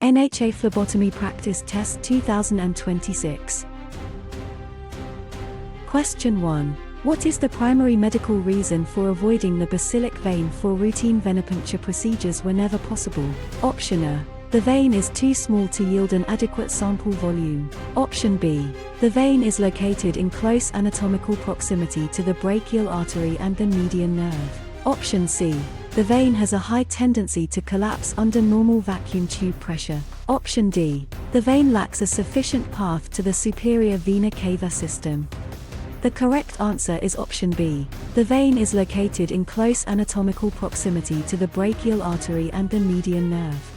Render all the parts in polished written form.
NHA Phlebotomy Practice Test 2026. Question 1. What is the primary medical reason for avoiding the basilic vein for routine venipuncture procedures whenever possible? Option A. The vein is too small to yield an adequate sample volume. Option B. The vein is located in close anatomical proximity to the brachial artery and the median nerve. Option C. The vein has a high tendency to collapse under normal vacuum tube pressure. Option D. The vein lacks a sufficient path to the superior vena cava system. The correct answer is option B. The vein is located in close anatomical proximity to the brachial artery and the median nerve.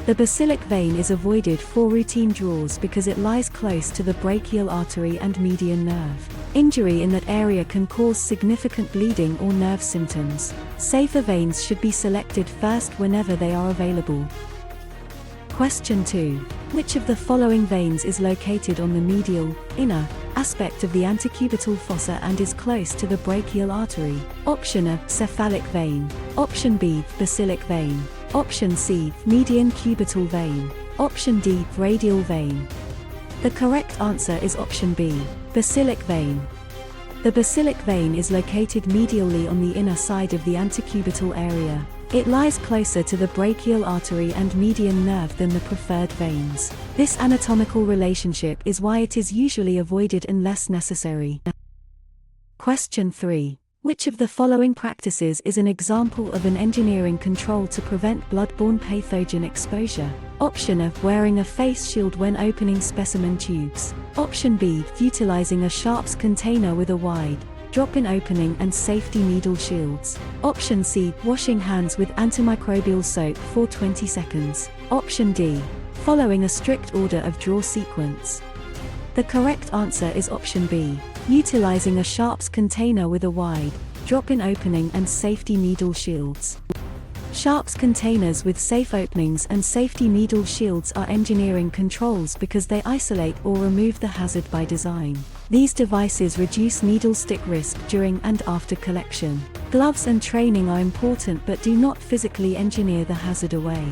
The basilic vein is avoided for routine draws because it lies close to the brachial artery and median nerve. Injury in that area can cause significant bleeding or nerve symptoms. Safer veins should be selected first whenever they are available. Question 2. Which of the following veins is located on the medial, inner, aspect of the antecubital fossa and is close to the brachial artery? Option A. Cephalic vein. Option B. Basilic vein. Option C. Median cubital vein. Option D. Radial vein. The correct answer is option B. Basilic vein. The basilic vein is located medially on the inner side of the antecubital area. It lies closer to the brachial artery and median nerve than the preferred veins. This anatomical relationship is why it is usually avoided unless necessary. Question 3. Which of the following practices is an example of an engineering control to prevent blood-borne pathogen exposure? Option A. Wearing a face shield when opening specimen tubes. Option B. Utilizing a sharps container with a wide, drop-in opening and safety needle shields. Option C. Washing hands with antimicrobial soap for 20 seconds. Option D. Following a strict order of draw sequence. The correct answer is option B. Utilizing a sharps container with a wide, drop-in opening and safety needle shields. Sharps containers with safe openings and safety needle shields are engineering controls because they isolate or remove the hazard by design. These devices reduce needle stick risk during and after collection. Gloves and training are important but do not physically engineer the hazard away.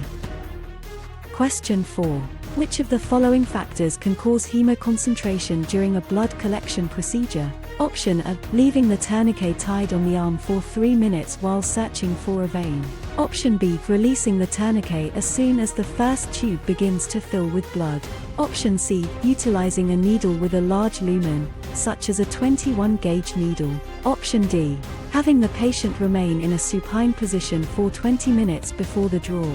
Question 4. Which of the following factors can cause hemoconcentration during a blood collection procedure? Option A. Leaving the tourniquet tied on the arm for 3 minutes while searching for a vein. Option B. Releasing the tourniquet as soon as the first tube begins to fill with blood. Option C. Utilizing a needle with a large lumen, such as a 21-gauge needle. Option D. Having the patient remain in a supine position for 20 minutes before the draw.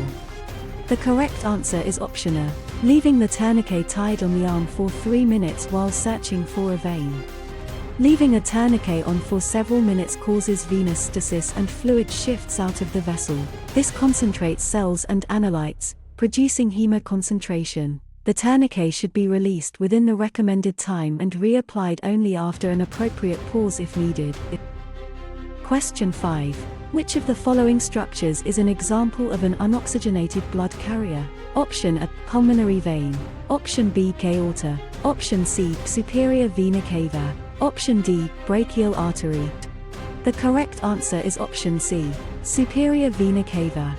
The correct answer is option A. Leaving the tourniquet tied on the arm for 3 minutes while searching for a vein. Leaving a tourniquet on for several minutes causes venous stasis and fluid shifts out of the vessel. This concentrates cells and analytes, producing hemoconcentration. The tourniquet should be released within the recommended time and reapplied only after an appropriate pause if needed. Question 5. Which of the following structures is an example of an unoxygenated blood carrier? Option A. Pulmonary vein. Option B. Aorta. Option C. Superior vena cava. Option D. Brachial artery. The correct answer is option C. Superior vena cava.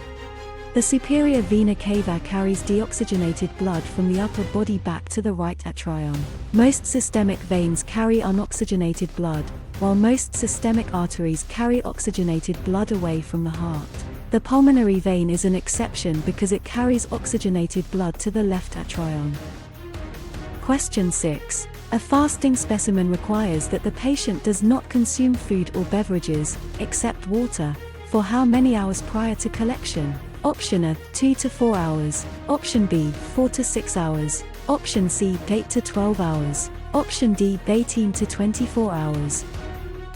The superior vena cava carries deoxygenated blood from the upper body back to the right atrium. Most systemic veins carry unoxygenated blood, while most systemic arteries carry oxygenated blood away from the heart. The pulmonary vein is an exception because it carries oxygenated blood to the left atrium. Question 6. A fasting specimen requires that the patient does not consume food or beverages, except water, for how many hours prior to collection? Option A. 2 to 4 hours. Option B. 4 to 6 hours. Option C. 8 to 12 hours. Option D. 18 to 24 hours.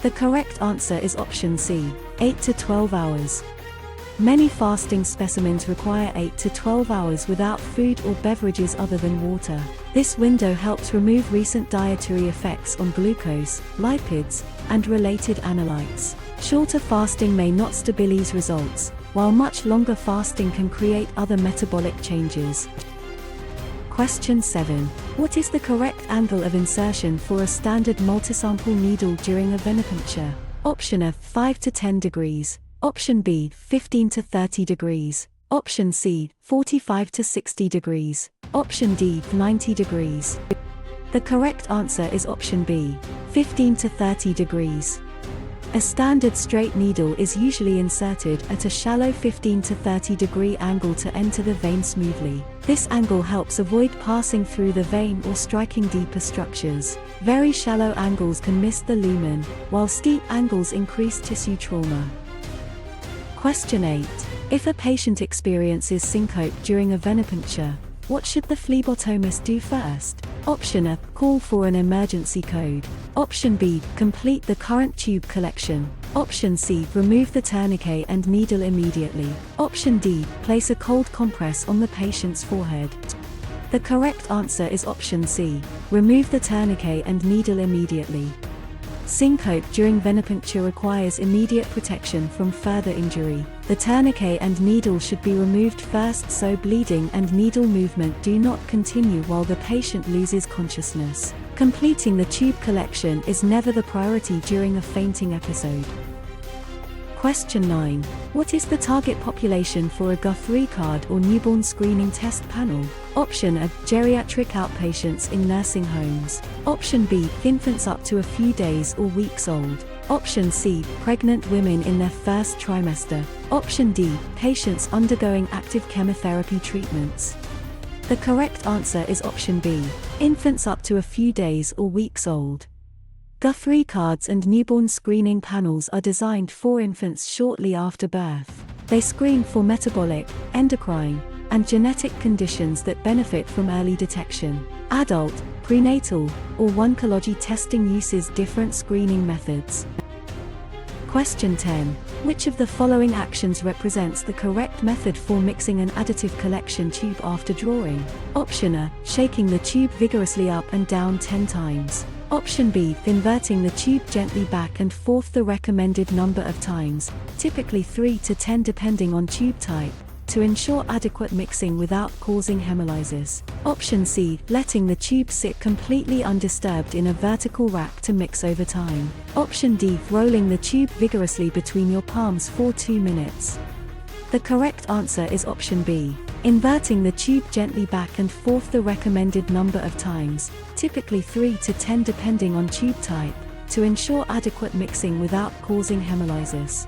The correct answer is option C. 8 to 12 hours. Many fasting specimens require 8 to 12 hours without food or beverages other than water. This window helps remove recent dietary effects on glucose, lipids, and related analytes. Shorter fasting may not stabilize results, while much longer fasting can create other metabolic changes. Question 7. What is the correct angle of insertion for a standard multisample needle during a venipuncture? Option A. 5 to 10 degrees. Option B. 15 to 30 degrees. Option C, 45 to 60 degrees. Option D, 90 degrees. The correct answer is option B, 15 to 30 degrees. A standard straight needle is usually inserted at a shallow 15 to 30 degree angle to enter the vein smoothly. This angle helps avoid passing through the vein or striking deeper structures. Very shallow angles can miss the lumen, while steep angles increase tissue trauma. Question 8. If a patient experiences syncope during a venipuncture, what should the phlebotomist do first? Option A, call for an emergency code. Option B, complete the current tube collection. Option C, remove the tourniquet and needle immediately. Option D, place a cold compress on the patient's forehead. The correct answer is option C, remove the tourniquet and needle immediately. Syncope during venipuncture requires immediate protection from further injury. The tourniquet and needle should be removed first so bleeding and needle movement do not continue while the patient loses consciousness. Completing the tube collection is never the priority during a fainting episode. Question 9. What is the target population for a Guthrie card or newborn screening test panel? Option A, geriatric outpatients in nursing homes. Option B, infants up to a few days or weeks old. Option C, pregnant women in their first trimester. Option D, patients undergoing active chemotherapy treatments. The correct answer is option B, infants up to a few days or weeks old. Guthrie cards and newborn screening panels are designed for infants shortly after birth. They screen for metabolic, endocrine, and genetic conditions that benefit from early detection. Adult, prenatal, or oncology testing uses different screening methods. Question 10. Which of the following actions represents the correct method for mixing an additive collection tube after drawing? Option A, shaking the tube vigorously up and down 10 times. Option B, inverting the tube gently back and forth the recommended number of times, typically 3 to 10 depending on tube type, to ensure adequate mixing without causing hemolysis. Option C, letting the tube sit completely undisturbed in a vertical rack to mix over time. Option D, rolling the tube vigorously between your palms for 2 minutes. The correct answer is option B, inverting the tube gently back and forth the recommended number of times, typically 3 to 10 depending on tube type, to ensure adequate mixing without causing hemolysis.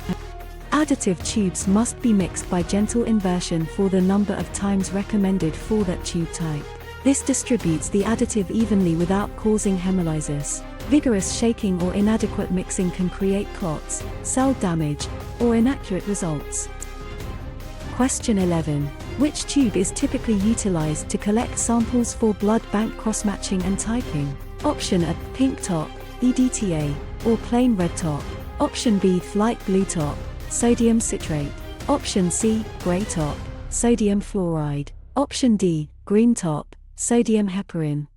Additive tubes must be mixed by gentle inversion for the number of times recommended for that tube type. This distributes the additive evenly without causing hemolysis. Vigorous shaking or inadequate mixing can create clots, cell damage, or inaccurate results. Question 11. Which tube is typically utilized to collect samples for blood bank cross-matching and typing? Option A, pink top, EDTA, or plain red top. Option B, light blue top, sodium citrate. Option C, gray top, sodium fluoride. Option D, green top, sodium heparin.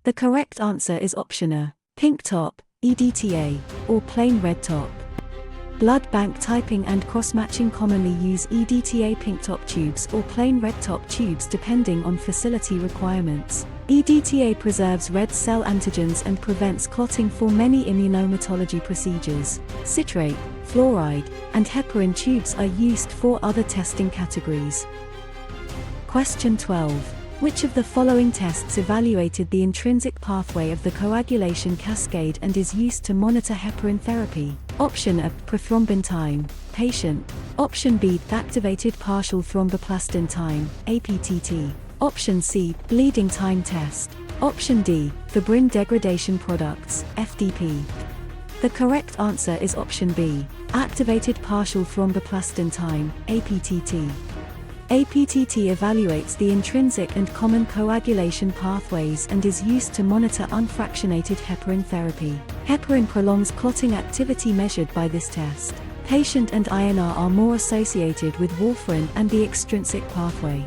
The correct answer is option A, pink top, EDTA, or plain red top. Blood bank typing and cross-matching commonly use EDTA pink top tubes or plain red top tubes depending on facility requirements. EDTA preserves red cell antigens and prevents clotting for many immunohematology procedures. Citrate, fluoride, and heparin tubes are used for other testing categories. Question 12. Which of the following tests evaluated the intrinsic pathway of the coagulation cascade and is used to monitor heparin therapy? Option A, prothrombin time, patient. Option B, activated partial thromboplastin time, APTT. Option C, bleeding time test. Option D, fibrin degradation products, FDP. The correct answer is option B, activated partial thromboplastin time, APTT. APTT evaluates the intrinsic and common coagulation pathways and is used to monitor unfractionated heparin therapy. Heparin prolongs clotting activity measured by this test. Patient and INR are more associated with warfarin and the extrinsic pathway.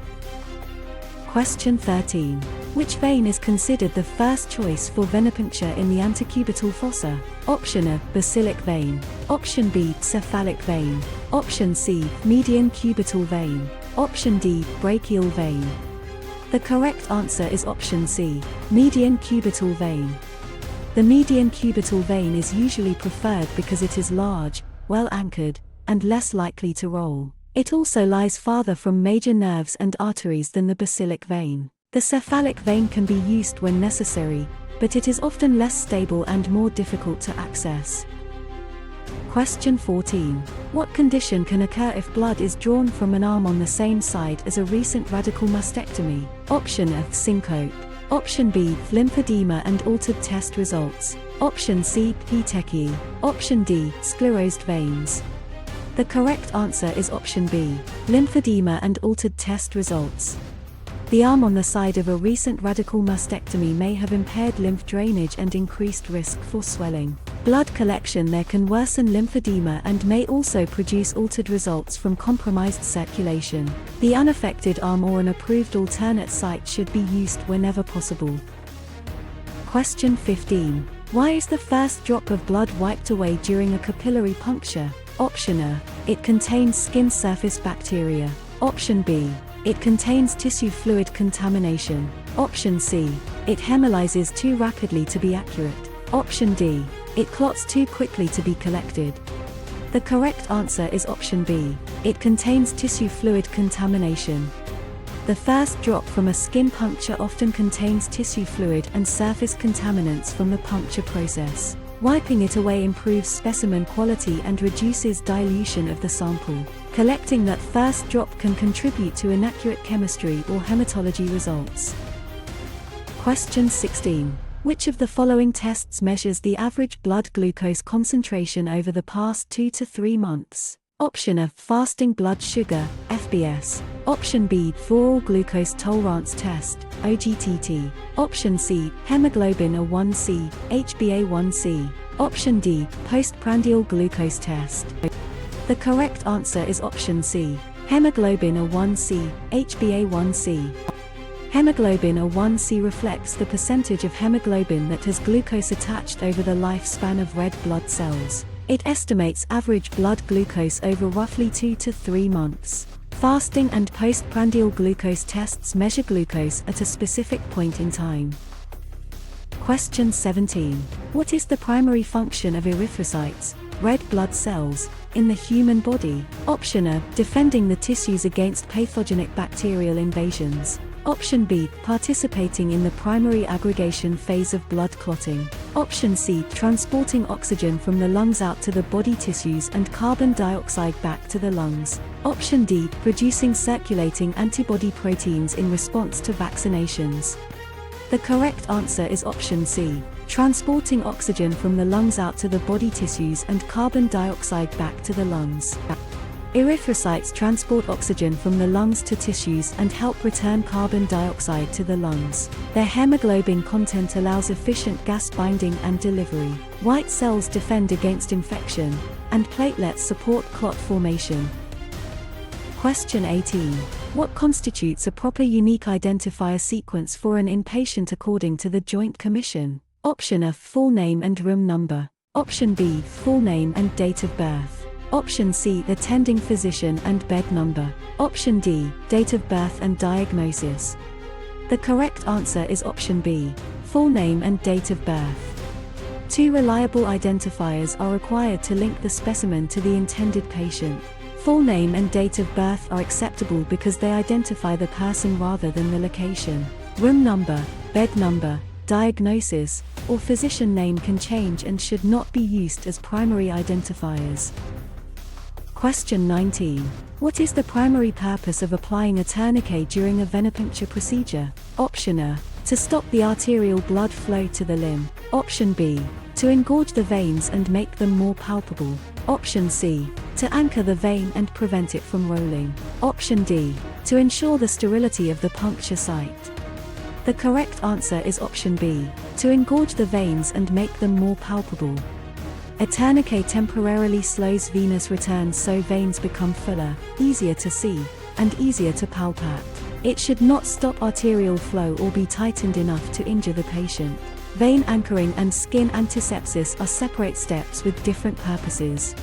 Question 13. Which vein is considered the first choice for venipuncture in the antecubital fossa? Option A, basilic vein. Option B, cephalic vein. Option C, median cubital vein. Option D, brachial vein. The correct answer is option C, median cubital vein. The median cubital vein is usually preferred because it is large, well anchored, and less likely to roll. It also lies farther from major nerves and arteries than the basilic vein. The cephalic vein can be used when necessary, but it is often less stable and more difficult to access. Question 14. What condition can occur if blood is drawn from an arm on the same side as a recent radical mastectomy? Option A, syncope. Option B, lymphedema and altered test results. Option C, petechiae. Option D, sclerosed veins. The correct answer is option B, lymphedema and altered test results. The arm on the side of a recent radical mastectomy may have impaired lymph drainage and increased risk for swelling. Blood collection there can worsen lymphedema and may also produce altered results from compromised circulation. The unaffected arm or an approved alternate site should be used whenever possible. Question 15. Why is the first drop of blood wiped away during a capillary puncture? Option A, it contains skin surface bacteria. Option B, it contains tissue fluid contamination. Option C, it hemolyzes too rapidly to be accurate. Option D, it clots too quickly to be collected. The correct answer is option B, it contains tissue fluid contamination. The first drop from a skin puncture often contains tissue fluid and surface contaminants from the puncture process. Wiping it away improves specimen quality and reduces dilution of the sample. Collecting that first drop can contribute to inaccurate chemistry or hematology results. Question 16. Which of the following tests measures the average blood glucose concentration over the past 2 to 3 months? Option A, fasting blood sugar, FBS. Option B, oral glucose tolerance test, OGTT. Option C, hemoglobin A1C, HbA1c. Option D, postprandial glucose test. The correct answer is option C, hemoglobin A1C, HbA1c. Hemoglobin A1c reflects the percentage of hemoglobin that has glucose attached over the lifespan of red blood cells. It estimates average blood glucose over roughly 2 to 3 months. Fasting and postprandial glucose tests measure glucose at a specific point in time. Question 17. What is the primary function of erythrocytes, red blood cells, in the human body? Option A, defending the tissues against pathogenic bacterial invasions. Option B, participating in the primary aggregation phase of blood clotting. Option C, transporting oxygen from the lungs out to the body tissues and carbon dioxide back to the lungs. Option D, producing circulating antibody proteins in response to vaccinations. The correct answer is option C, transporting oxygen from the lungs out to the body tissues and carbon dioxide back to the lungs. Erythrocytes transport oxygen from the lungs to tissues and help return carbon dioxide to the lungs. Their hemoglobin content allows efficient gas binding and delivery. White cells defend against infection, and platelets support clot formation. Question 18. What constitutes a proper unique identifier sequence for an inpatient according to the Joint Commission? Option A, full name and room number. Option B, full name and date of birth. Option C, attending physician and bed number. Option D, date of birth and diagnosis. The correct answer is option B, full name and date of birth. 2 reliable identifiers are required to link the specimen to the intended patient. Full name and date of birth are acceptable because they identify the person rather than the location. Room number, bed number, diagnosis, or physician name can change and should not be used as primary identifiers. Question 19. What is the primary purpose of applying a tourniquet during a venipuncture procedure? Option A, to stop the arterial blood flow to the limb. Option B, to engorge the veins and make them more palpable. Option C, to anchor the vein and prevent it from rolling. Option D, to ensure the sterility of the puncture site. The correct answer is option B, to engorge the veins and make them more palpable. A tourniquet temporarily slows venous return so veins become fuller, easier to see, and easier to palpate. It should not stop arterial flow or be tightened enough to injure the patient. Vein anchoring and skin antisepsis are separate steps with different purposes.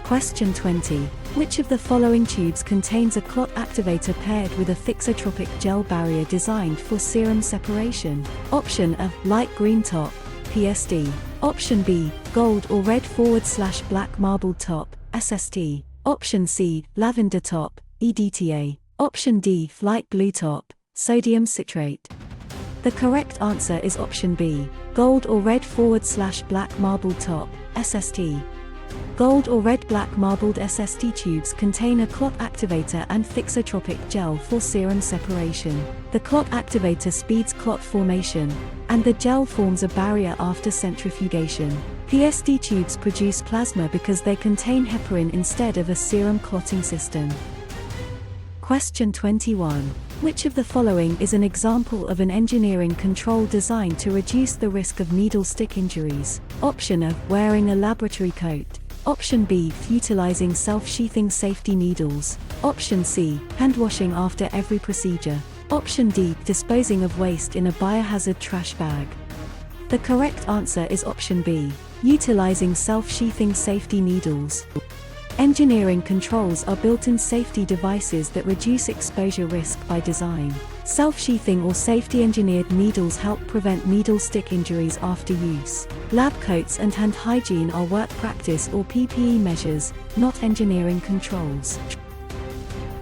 Question 20. Which of the following tubes contains a clot activator paired with a thixotropic gel barrier designed for serum separation? Option A, light green top, PSD. Option B, gold or red /black marbled top, SST. Option C, lavender top, EDTA. Option D, light blue top, sodium citrate. The correct answer is option B, gold or red / black marbled top, SST. Gold or red black marbled SST tubes contain a clot activator and thixotropic gel for serum separation. The clot activator speeds clot formation, and the gel forms a barrier after centrifugation. PST tubes produce plasma because they contain heparin instead of a serum clotting system. Question 21. Which of the following is an example of an engineering control designed to reduce the risk of needle stick injuries? Option A, wearing a laboratory coat. Option B, utilizing self-sheathing safety needles. Option C, hand washing after every procedure. Option D, disposing of waste in a biohazard trash bag. The correct answer is option B, utilizing self-sheathing safety needles. Engineering controls are built-in safety devices that reduce exposure risk by design. Self-sheathing or safety-engineered needles help prevent needle stick injuries after use. Lab coats and hand hygiene are work practice or PPE measures, not engineering controls.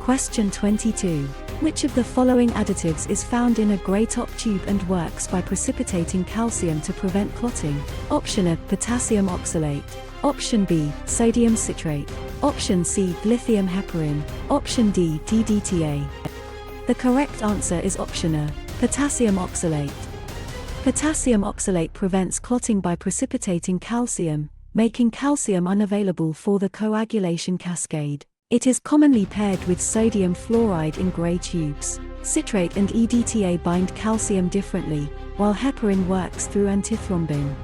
Question 22. Which of the following additives is found in a grey top tube and works by precipitating calcium to prevent clotting? Option A, potassium oxalate. Option B, sodium citrate. Option C, lithium heparin. Option D, DDTA. The correct answer is option A, potassium oxalate. Potassium oxalate prevents clotting by precipitating calcium, making calcium unavailable for the coagulation cascade. It is commonly paired with sodium fluoride in grey tubes. Citrate and EDTA bind calcium differently, while heparin works through antithrombin.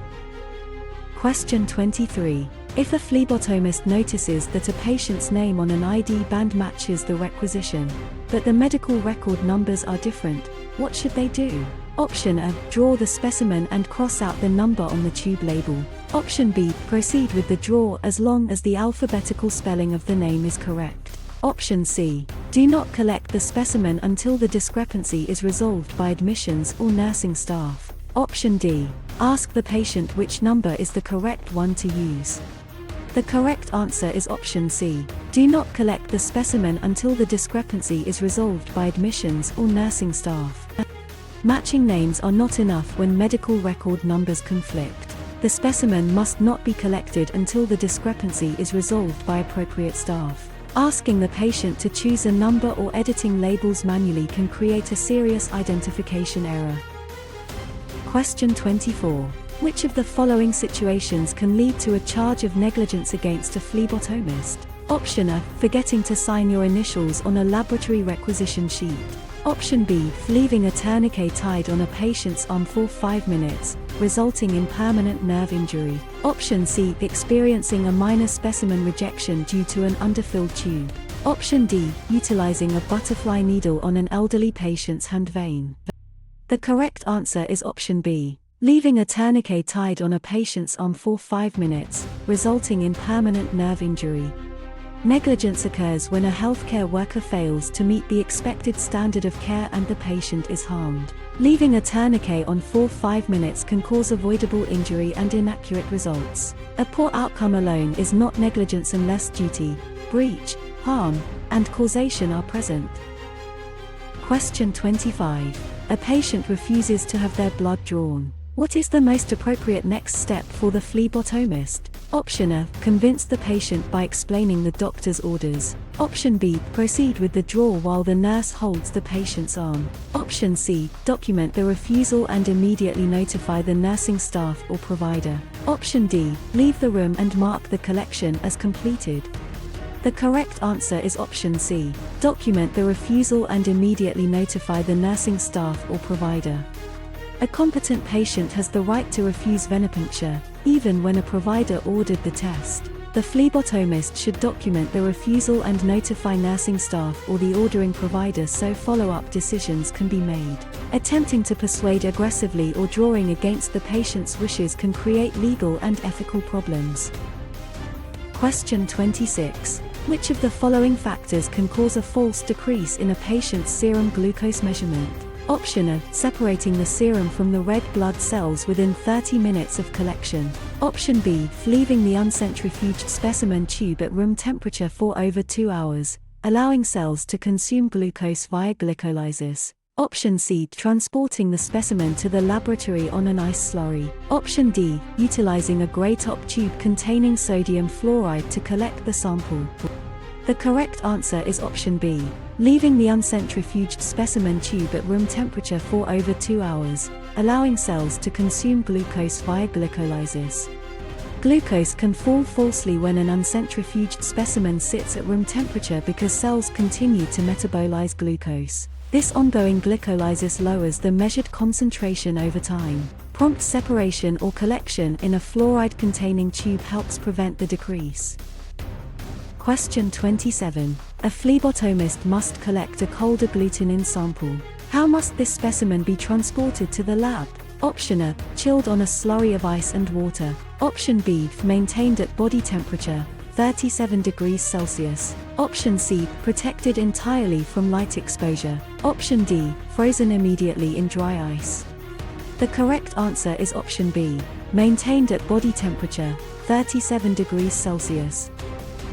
Question 23. If a phlebotomist notices that a patient's name on an ID band matches the requisition, but the medical record numbers are different, what should they do? Option A, draw the specimen and cross out the number on the tube label. Option B, proceed with the draw as long as the alphabetical spelling of the name is correct. Option C, do not collect the specimen until the discrepancy is resolved by admissions or nursing staff. Option D, ask the patient which number is the correct one to use. The correct answer is option C, do not collect the specimen until the discrepancy is resolved by admissions or nursing staff. Matching names are not enough when medical record numbers conflict. The specimen must not be collected until the discrepancy is resolved by appropriate staff. Asking the patient to choose a number or editing labels manually can create a serious identification error. Question 24. Which of the following situations can lead to a charge of negligence against a phlebotomist? Option A, forgetting to sign your initials on a laboratory requisition sheet. Option B, leaving a tourniquet tied on a patient's arm for 5 minutes, resulting in permanent nerve injury. Option C, experiencing a minor specimen rejection due to an underfilled tube. Option D, utilizing a butterfly needle on an elderly patient's hand vein. The correct answer is option B, leaving a tourniquet tied on a patient's arm for 5 minutes, resulting in permanent nerve injury. Negligence occurs when a healthcare worker fails to meet the expected standard of care and the patient is harmed. Leaving a tourniquet on for 5 minutes can cause avoidable injury and inaccurate results. A poor outcome alone is not negligence unless duty, breach, harm, and causation are present. Question 25. A patient refuses to have their blood drawn. What is the most appropriate next step for the phlebotomist? Option A, convince the patient by explaining the doctor's orders. Option B, proceed with the draw while the nurse holds the patient's arm. Option C, document the refusal and immediately notify the nursing staff or provider. Option D, leave the room and mark the collection as completed. The correct answer is option C, document the refusal and immediately notify the nursing staff or provider. A competent patient has the right to refuse venipuncture, even when a provider ordered the test. The phlebotomist should document the refusal and notify nursing staff or the ordering provider so follow-up decisions can be made. Attempting to persuade aggressively or drawing against the patient's wishes can create legal and ethical problems. Question 26. Which of the following factors can cause a false decrease in a patient's serum glucose measurement? Option A, separating the serum from the red blood cells within 30 minutes of collection. Option B, leaving the uncentrifuged specimen tube at room temperature for over 2 hours, allowing cells to consume glucose via glycolysis. Option C, transporting the specimen to the laboratory on an ice slurry. Option D, utilizing a gray top tube containing sodium fluoride to collect the sample. The correct answer is option B, leaving the uncentrifuged specimen tube at room temperature for over 2 hours, allowing cells to consume glucose via glycolysis. Glucose can fall falsely when an uncentrifuged specimen sits at room temperature because cells continue to metabolize glucose. This ongoing glycolysis lowers the measured concentration over time. Prompt separation or collection in a fluoride-containing tube helps prevent the decrease. Question 27. A phlebotomist must collect a cold agglutinin sample. How must this specimen be transported to the lab? Option A, chilled on a slurry of ice and water. Option B, maintained at body temperature, 37 degrees Celsius. Option C, protected entirely from light exposure. Option D, frozen immediately in dry ice. The correct answer is option B, maintained at body temperature, 37 degrees Celsius.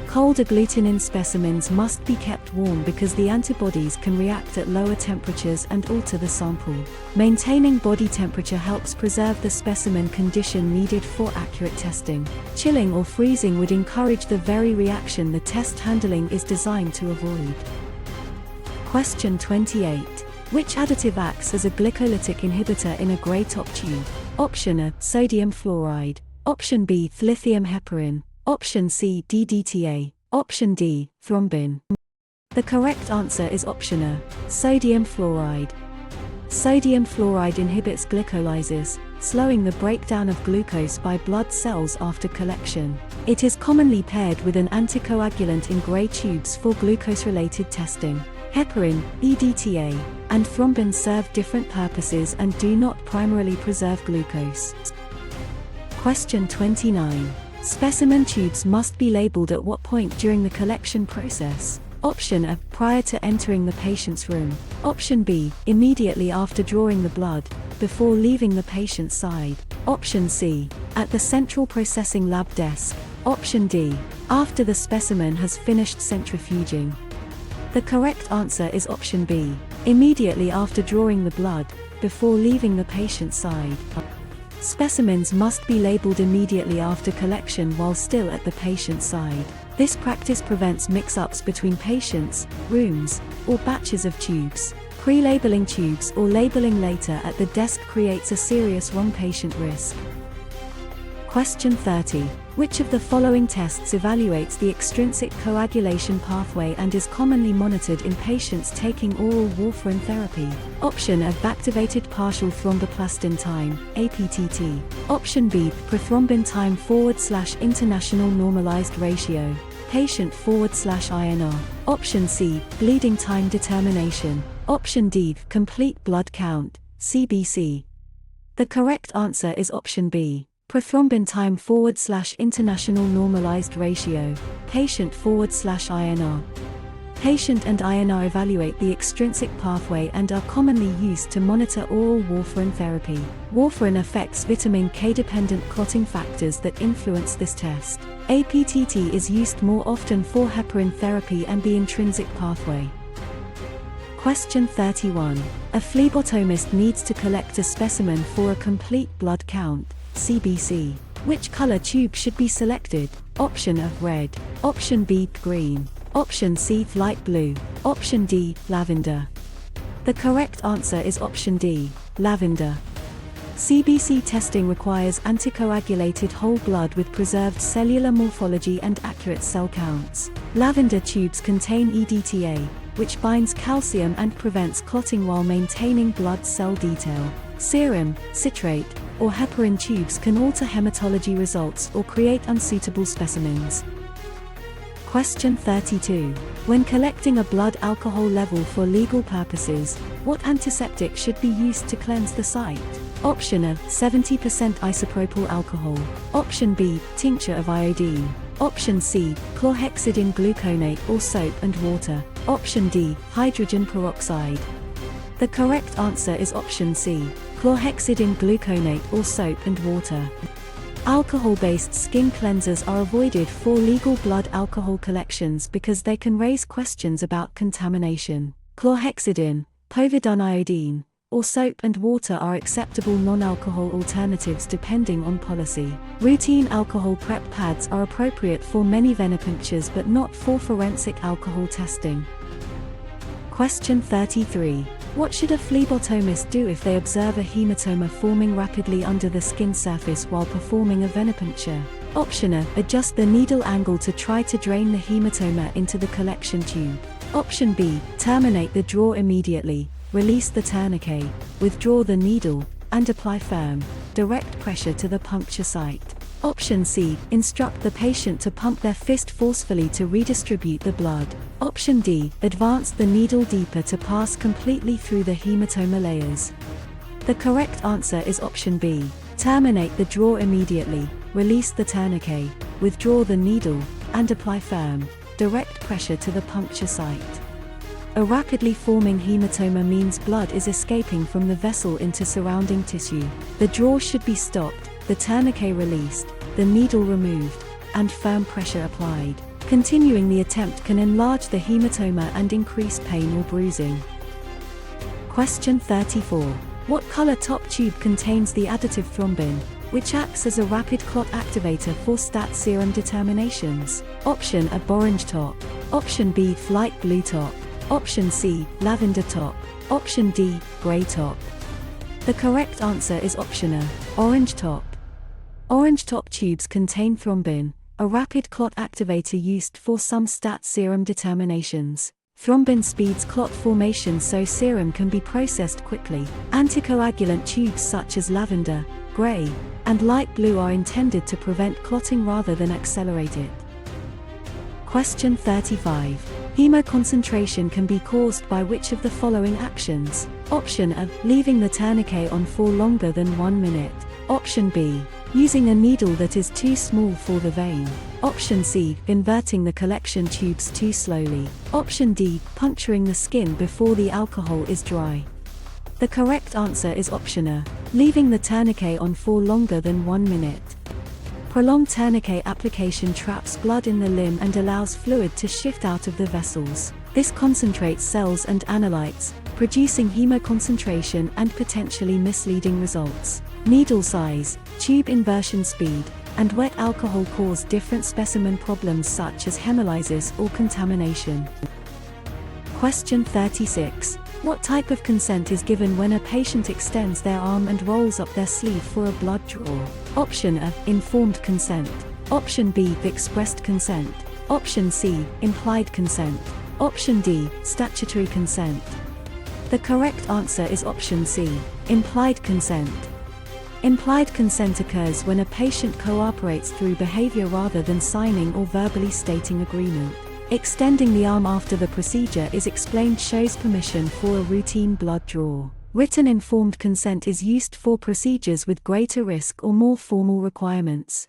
Cold agglutinin specimens must be kept warm because the antibodies can react at lower temperatures and alter the sample. Maintaining body temperature helps preserve the specimen condition needed for accurate testing. Chilling or freezing would encourage the very reaction the test handling is designed to avoid. Question 28. Which additive acts as a glycolytic inhibitor in a gray top tube? Option A, sodium fluoride. Option B, lithium heparin. Option C, DDTA. Option D, thrombin. The correct answer is option A, sodium fluoride. Sodium fluoride inhibits glycolysis, slowing the breakdown of glucose by blood cells after collection. It is commonly paired with an anticoagulant in gray tubes for glucose-related testing. Heparin, EDTA, and thrombin serve different purposes and do not primarily preserve glucose. Question 29. Specimen tubes must be labeled at what point during the collection process? Option A, prior to entering the patient's room. Option B, immediately after drawing the blood, before leaving the patient's side. Option C, at the central processing lab desk. Option D, after the specimen has finished centrifuging. The correct answer is option B, immediately after drawing the blood, before leaving the patient's side. Specimens must be labeled immediately after collection while still at the patient's side. This practice prevents mix-ups between patients, rooms, or batches of tubes. Pre-labeling tubes or labeling later at the desk creates a serious wrong-patient risk. Question 30. Which of the following tests evaluates the extrinsic coagulation pathway and is commonly monitored in patients taking oral warfarin therapy? Option A, activated partial thromboplastin time, APTT. Option B, prothrombin time / international normalized ratio, patient / INR. Option C, bleeding time determination. Option D, complete blood count, CBC. The correct answer is option B, prothrombin time / international normalized ratio, patient / INR. Patient and INR evaluate the extrinsic pathway and are commonly used to monitor oral warfarin therapy. Warfarin affects vitamin K-dependent clotting factors that influence this test. APTT is used more often for heparin therapy and the intrinsic pathway. Question 31. A phlebotomist needs to collect a specimen for a complete blood count, CBC. Which color tube should be selected? Option A, red. Option B, green. Option C, light blue. Option D, lavender. The correct answer is option D, lavender. CBC testing requires anticoagulated whole blood with preserved cellular morphology and accurate cell counts. Lavender tubes contain EDTA, which binds calcium and prevents clotting while maintaining blood cell detail. Serum, citrate, or heparin tubes can alter hematology results or create unsuitable specimens. Question 32. When collecting a blood alcohol level for legal purposes, what antiseptic should be used to cleanse the site? Option A, 70% isopropyl alcohol. Option B, tincture of iodine. Option C, chlorhexidine gluconate or soap and water. Option D, hydrogen peroxide. The correct answer is option C, chlorhexidine gluconate or soap and water. Alcohol-based skin cleansers are avoided for legal blood alcohol collections because they can raise questions about contamination. Chlorhexidine, povidone iodine, or soap and water are acceptable non-alcohol alternatives depending on policy. Routine alcohol prep pads are appropriate for many venipunctures but not for forensic alcohol testing. Question 33. What should a phlebotomist do if they observe a hematoma forming rapidly under the skin surface while performing a venipuncture? Option A. Adjust the needle angle to try to drain the hematoma into the collection tube. Option B. Terminate the draw immediately, release the tourniquet, withdraw the needle, and apply firm, direct pressure to the puncture site. Option C. Instruct the patient to pump their fist forcefully to redistribute the blood. Option D. Advance the needle deeper to pass completely through the hematoma layers. The correct answer is option B. Terminate the draw immediately, release the tourniquet, withdraw the needle, and apply firm, direct pressure to the puncture site. A rapidly forming hematoma means blood is escaping from the vessel into surrounding tissue. The draw should be stopped, the tourniquet released, the needle removed, and firm pressure applied. Continuing the attempt can enlarge the hematoma and increase pain or bruising. Question 34. What color top tube contains the additive thrombin, which acts as a rapid clot activator for stat serum determinations? Option A. Orange top. Option B. Light blue top. Option C. Lavender top. Option D. Gray top. The correct answer is option A. Orange top. Orange top tubes contain thrombin, a rapid clot activator used for some stat serum determinations. Thrombin speeds clot formation so serum can be processed quickly. Anticoagulant tubes such as lavender, gray, and light blue are intended to prevent clotting rather than accelerate it. Question 35. Hemoconcentration can be caused by which of the following actions? Option A. Leaving the tourniquet on for longer than 1 minute. Option B. Using a needle that is too small for the vein. Option C. Inverting the collection tubes too slowly. Option D. Puncturing the skin before the alcohol is dry. The correct answer is option A. Leaving the tourniquet on for longer than 1 minute. Prolonged tourniquet application traps blood in the limb and allows fluid to shift out of the vessels. This concentrates cells and analytes, producing hemoconcentration and potentially misleading results. Needle size, tube inversion speed, and wet alcohol cause different specimen problems such as hemolysis or contamination. Question 36. What type of consent is given when a patient extends their arm and rolls up their sleeve for a blood draw? Option A. Informed consent. Option B. Expressed consent. Option C. Implied consent. Option D. Statutory consent. The correct answer is option C. Implied consent. Implied consent occurs when a patient cooperates through behavior rather than signing or verbally stating agreement. Extending the arm after the procedure is explained shows permission for a routine blood draw. Written informed consent is used for procedures with greater risk or more formal requirements.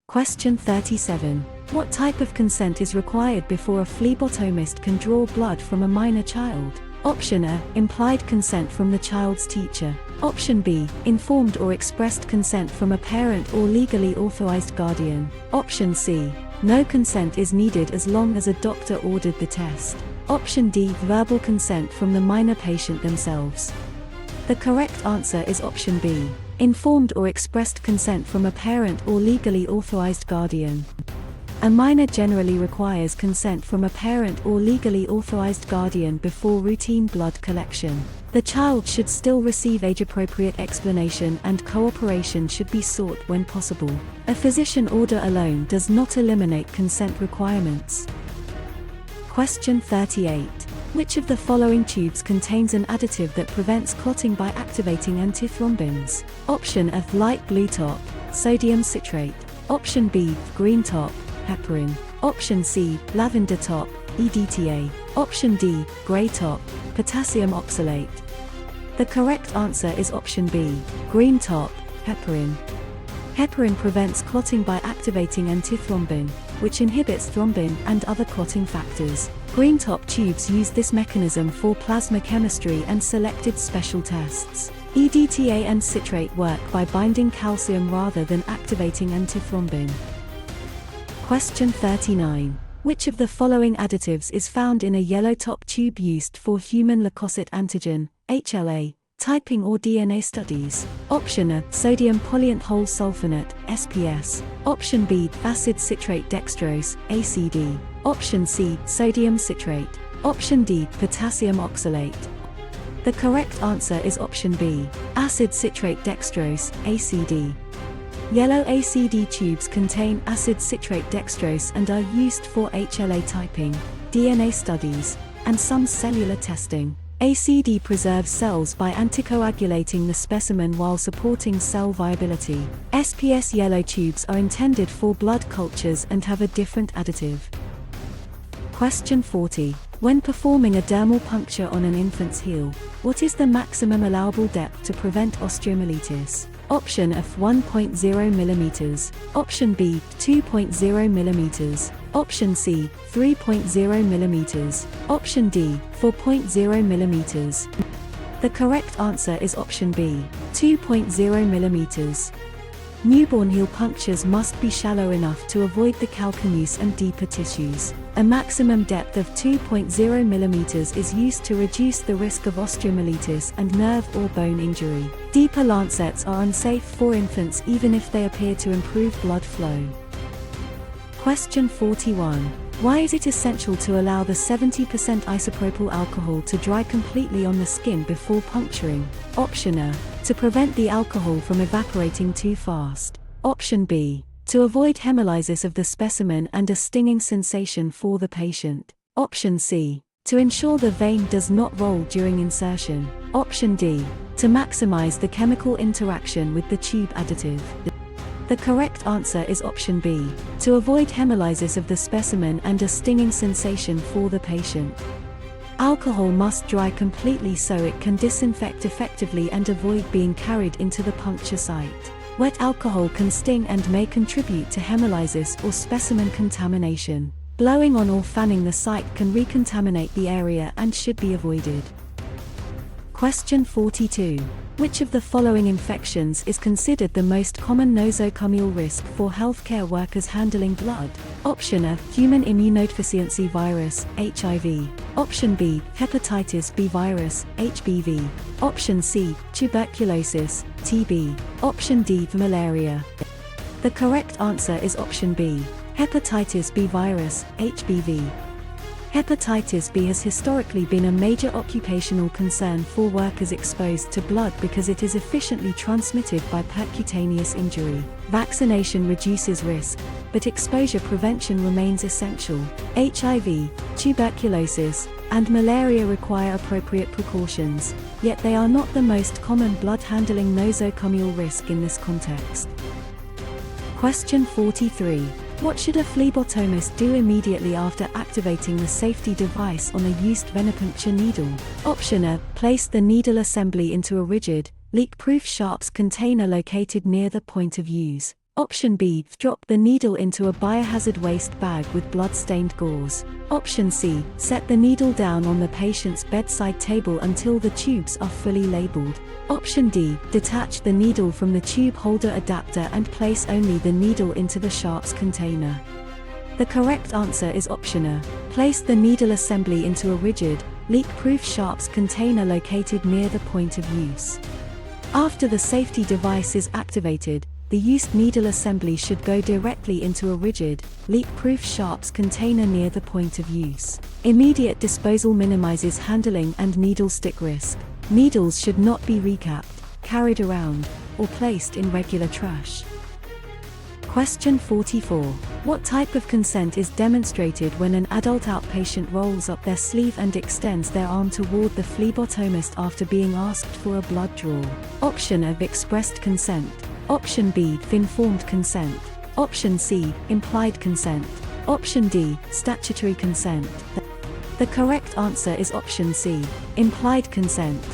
Question 37. What type of consent is required before a phlebotomist can draw blood from a minor child? Option A. Implied consent from the child's teacher. Option B. Informed or expressed consent from a parent or legally authorized guardian. Option C. No consent is needed as long as a doctor ordered the test. Option D. Verbal consent from the minor patient themselves. The correct answer is option B. Informed or expressed consent from a parent or legally authorized guardian. A minor generally requires consent from a parent or legally authorized guardian before routine blood collection. The child should still receive age-appropriate explanation and cooperation should be sought when possible. A physician order alone does not eliminate consent requirements. Question 38. Which of the following tubes contains an additive that prevents clotting by activating antithrombins? Option A. Light blue top, sodium citrate. Option B. Green top, heparin. Option C. Lavender top, EDTA. Option D. Gray top, potassium oxalate. The correct answer is option B. Green top, heparin. Heparin prevents clotting by activating antithrombin, which inhibits thrombin and other clotting factors. Green top tubes use this mechanism for plasma chemistry and selected special tests. EDTA and citrate work by binding calcium rather than activating antithrombin. Question 39. Which of the following additives is found in a yellow top tube used for human leukocyte antigen, HLA, typing or DNA studies? Option A, sodium polyant whole sulfonate, SPS. Option B, acid citrate dextrose, ACD. Option C, sodium citrate. Option D, potassium oxalate. The correct answer is option B, acid citrate dextrose, ACD. Yellow ACD tubes contain acid citrate dextrose and are used for HLA typing, DNA studies, and some cellular testing. ACD preserves cells by anticoagulating the specimen while supporting cell viability. SPS yellow tubes are intended for blood cultures and have a different additive. Question 40. When performing a dermal puncture on an infant's heel, what is the maximum allowable depth to prevent osteomyelitis? Option F, 1.0 mm. Option B, 2.0 mm. Option C, 3.0 mm. Option D, 4.0 mm. The correct answer is option B, 2.0 mm. Newborn heel punctures must be shallow enough to avoid the calcaneus and deeper tissues. A maximum depth of 2.0 mm is used to reduce the risk of osteomyelitis and nerve or bone injury. Deeper lancets are unsafe for infants even if they appear to improve blood flow. Question 41. Why is it essential to allow the 70% isopropyl alcohol to dry completely on the skin before puncturing? Option A, to prevent the alcohol from evaporating too fast. Option B, to avoid hemolysis of the specimen and a stinging sensation for the patient. Option C, to ensure the vein does not roll during insertion. Option D, to maximize the chemical interaction with the tube additive. The correct answer is option B, to avoid hemolysis of the specimen and a stinging sensation for the patient. Alcohol must dry completely so it can disinfect effectively and avoid being carried into the puncture site. Wet alcohol can sting and may contribute to hemolysis or specimen contamination. Blowing on or fanning the site can recontaminate the area and should be avoided. Question 42. Which of the following infections is considered the most common nosocomial risk for healthcare workers handling blood? Option A, human immunodeficiency virus, HIV. Option B, hepatitis B virus, HBV. Option C, tuberculosis, TB. Option D, malaria. The correct answer is option B, hepatitis B virus, HBV. Hepatitis B has historically been a major occupational concern for workers exposed to blood because it is efficiently transmitted by percutaneous injury. Vaccination reduces risk, but exposure prevention remains essential. HIV, tuberculosis, and malaria require appropriate precautions, yet they are not the most common blood-handling nosocomial risk in this context. Question 43. What should a phlebotomist do immediately after activating the safety device on a used venipuncture needle? Option A, place the needle assembly into a rigid, leak-proof sharps container located near the point of use. Option B, drop the needle into a biohazard waste bag with blood-stained gauze. Option C, set the needle down on the patient's bedside table until the tubes are fully labeled. Option D, detach the needle from the tube holder adapter and place only the needle into the sharps container. The correct answer is option A, place the needle assembly into a rigid, leak-proof sharps container located near the point of use. After the safety device is activated, the used needle assembly should go directly into a rigid, leak-proof sharps container near the point of use. Immediate disposal minimizes handling and needle stick risk. Needles should not be recapped, carried around, or placed in regular trash. Question 44. What type of consent is demonstrated when an adult outpatient rolls up their sleeve and extends their arm toward the phlebotomist after being asked for a blood draw? Option A, expressed consent. Option B, informed consent. Option C, implied consent. Option D, statutory consent. The correct answer is option C, implied consent.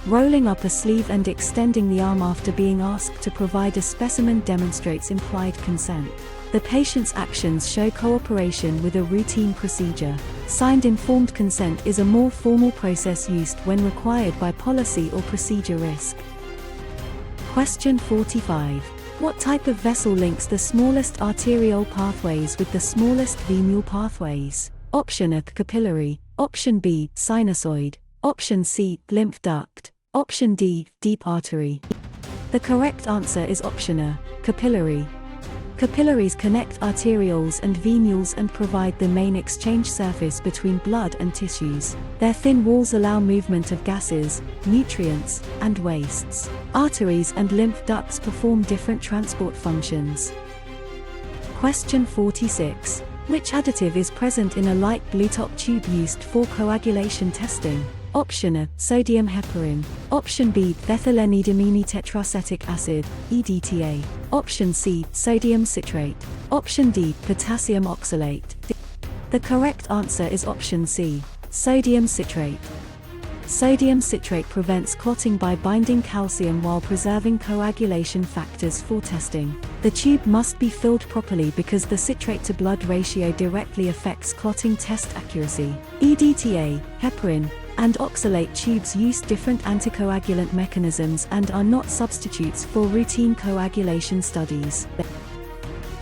Rolling up a sleeve and extending the arm after being asked to provide a specimen demonstrates implied consent. The patient's actions show cooperation with a routine procedure. Signed informed consent is a more formal process used when required by policy or procedure risk. Question 45. What type of vessel links the smallest arteriole pathways with the smallest venule pathways? Option A, capillary. Option B, sinusoid. Option C, lymph duct. Option D, deep artery. The correct answer is option A, capillary. Capillaries connect arterioles and venules and provide the main exchange surface between blood and tissues. Their thin walls allow movement of gases, nutrients, and wastes. Arteries and lymph ducts perform different transport functions. Question 46. Which additive is present in a light blue top tube used for coagulation testing? Option A, sodium heparin. Option B, ethylenediamine tetracetic acid, EDTA. Option C, sodium citrate. Option D, potassium oxalate. The correct answer is option C, sodium citrate. Sodium citrate prevents clotting by binding calcium while preserving coagulation factors for testing. The tube must be filled properly because the citrate-to-blood ratio directly affects clotting test accuracy. EDTA, heparin, and oxalate tubes use different anticoagulant mechanisms and are not substitutes for routine coagulation studies.